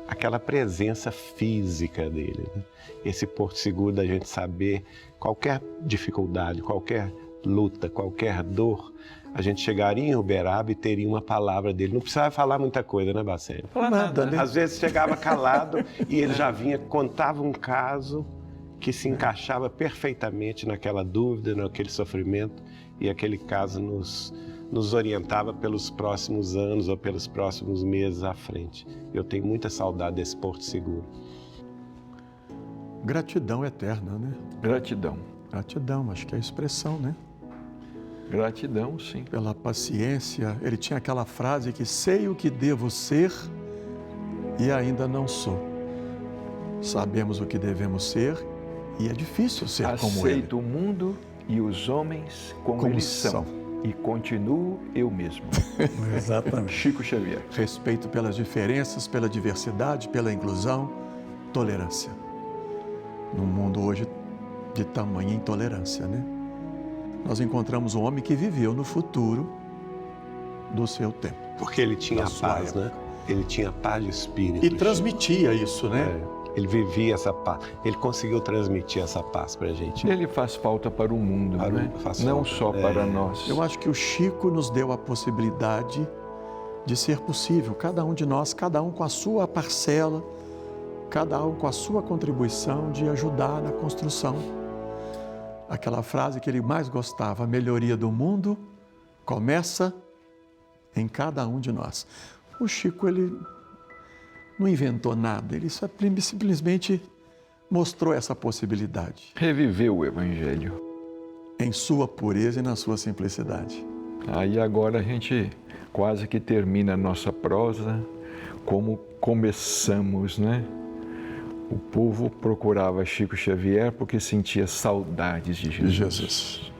aquela presença física dele, né? Esse porto seguro da gente saber qualquer dificuldade, qualquer luta, qualquer dor, a gente chegaria em Uberaba e teria uma palavra dele. Não precisava falar muita coisa, né, Bacene? Nada, né? Às vezes chegava calado e ele já vinha, contava um caso que se encaixava perfeitamente naquela dúvida, naquele sofrimento, e aquele caso nos orientava pelos próximos anos ou pelos próximos meses à frente. Eu tenho muita saudade desse porto seguro. Gratidão eterna, né? Gratidão. Gratidão, acho que é a expressão, né? Gratidão, sim. Pela paciência. Ele tinha aquela frase que sei o que devo ser e ainda não sou. Sabemos o que devemos ser e é difícil ser como ele. Aceito o mundo e os homens como eles são. E continuo eu mesmo. Exatamente. Chico Xavier. Respeito pelas diferenças, pela diversidade, pela inclusão, tolerância. Num mundo hoje de tamanha intolerância, né? Nós encontramos um homem que viveu no futuro do seu tempo. Porque ele tinha paz, né? Ele tinha paz de espírito. E transmitia isso, né? Ele vivia essa paz. Ele conseguiu transmitir essa paz para a gente. Ele faz falta para o mundo, né? Não só para nós. Eu acho que o Chico nos deu a possibilidade de ser possível, cada um de nós, cada um com a sua parcela, cada um com a sua contribuição de ajudar na construção. Aquela frase que ele mais gostava, a melhoria do mundo começa em cada um de nós. O Chico, ele não inventou nada, ele só simplesmente mostrou essa possibilidade. Reviveu o Evangelho. Em sua pureza e na sua simplicidade. Aí agora a gente quase que termina a nossa prosa como começamos, né? O povo procurava Chico Xavier porque sentia saudades de Jesus.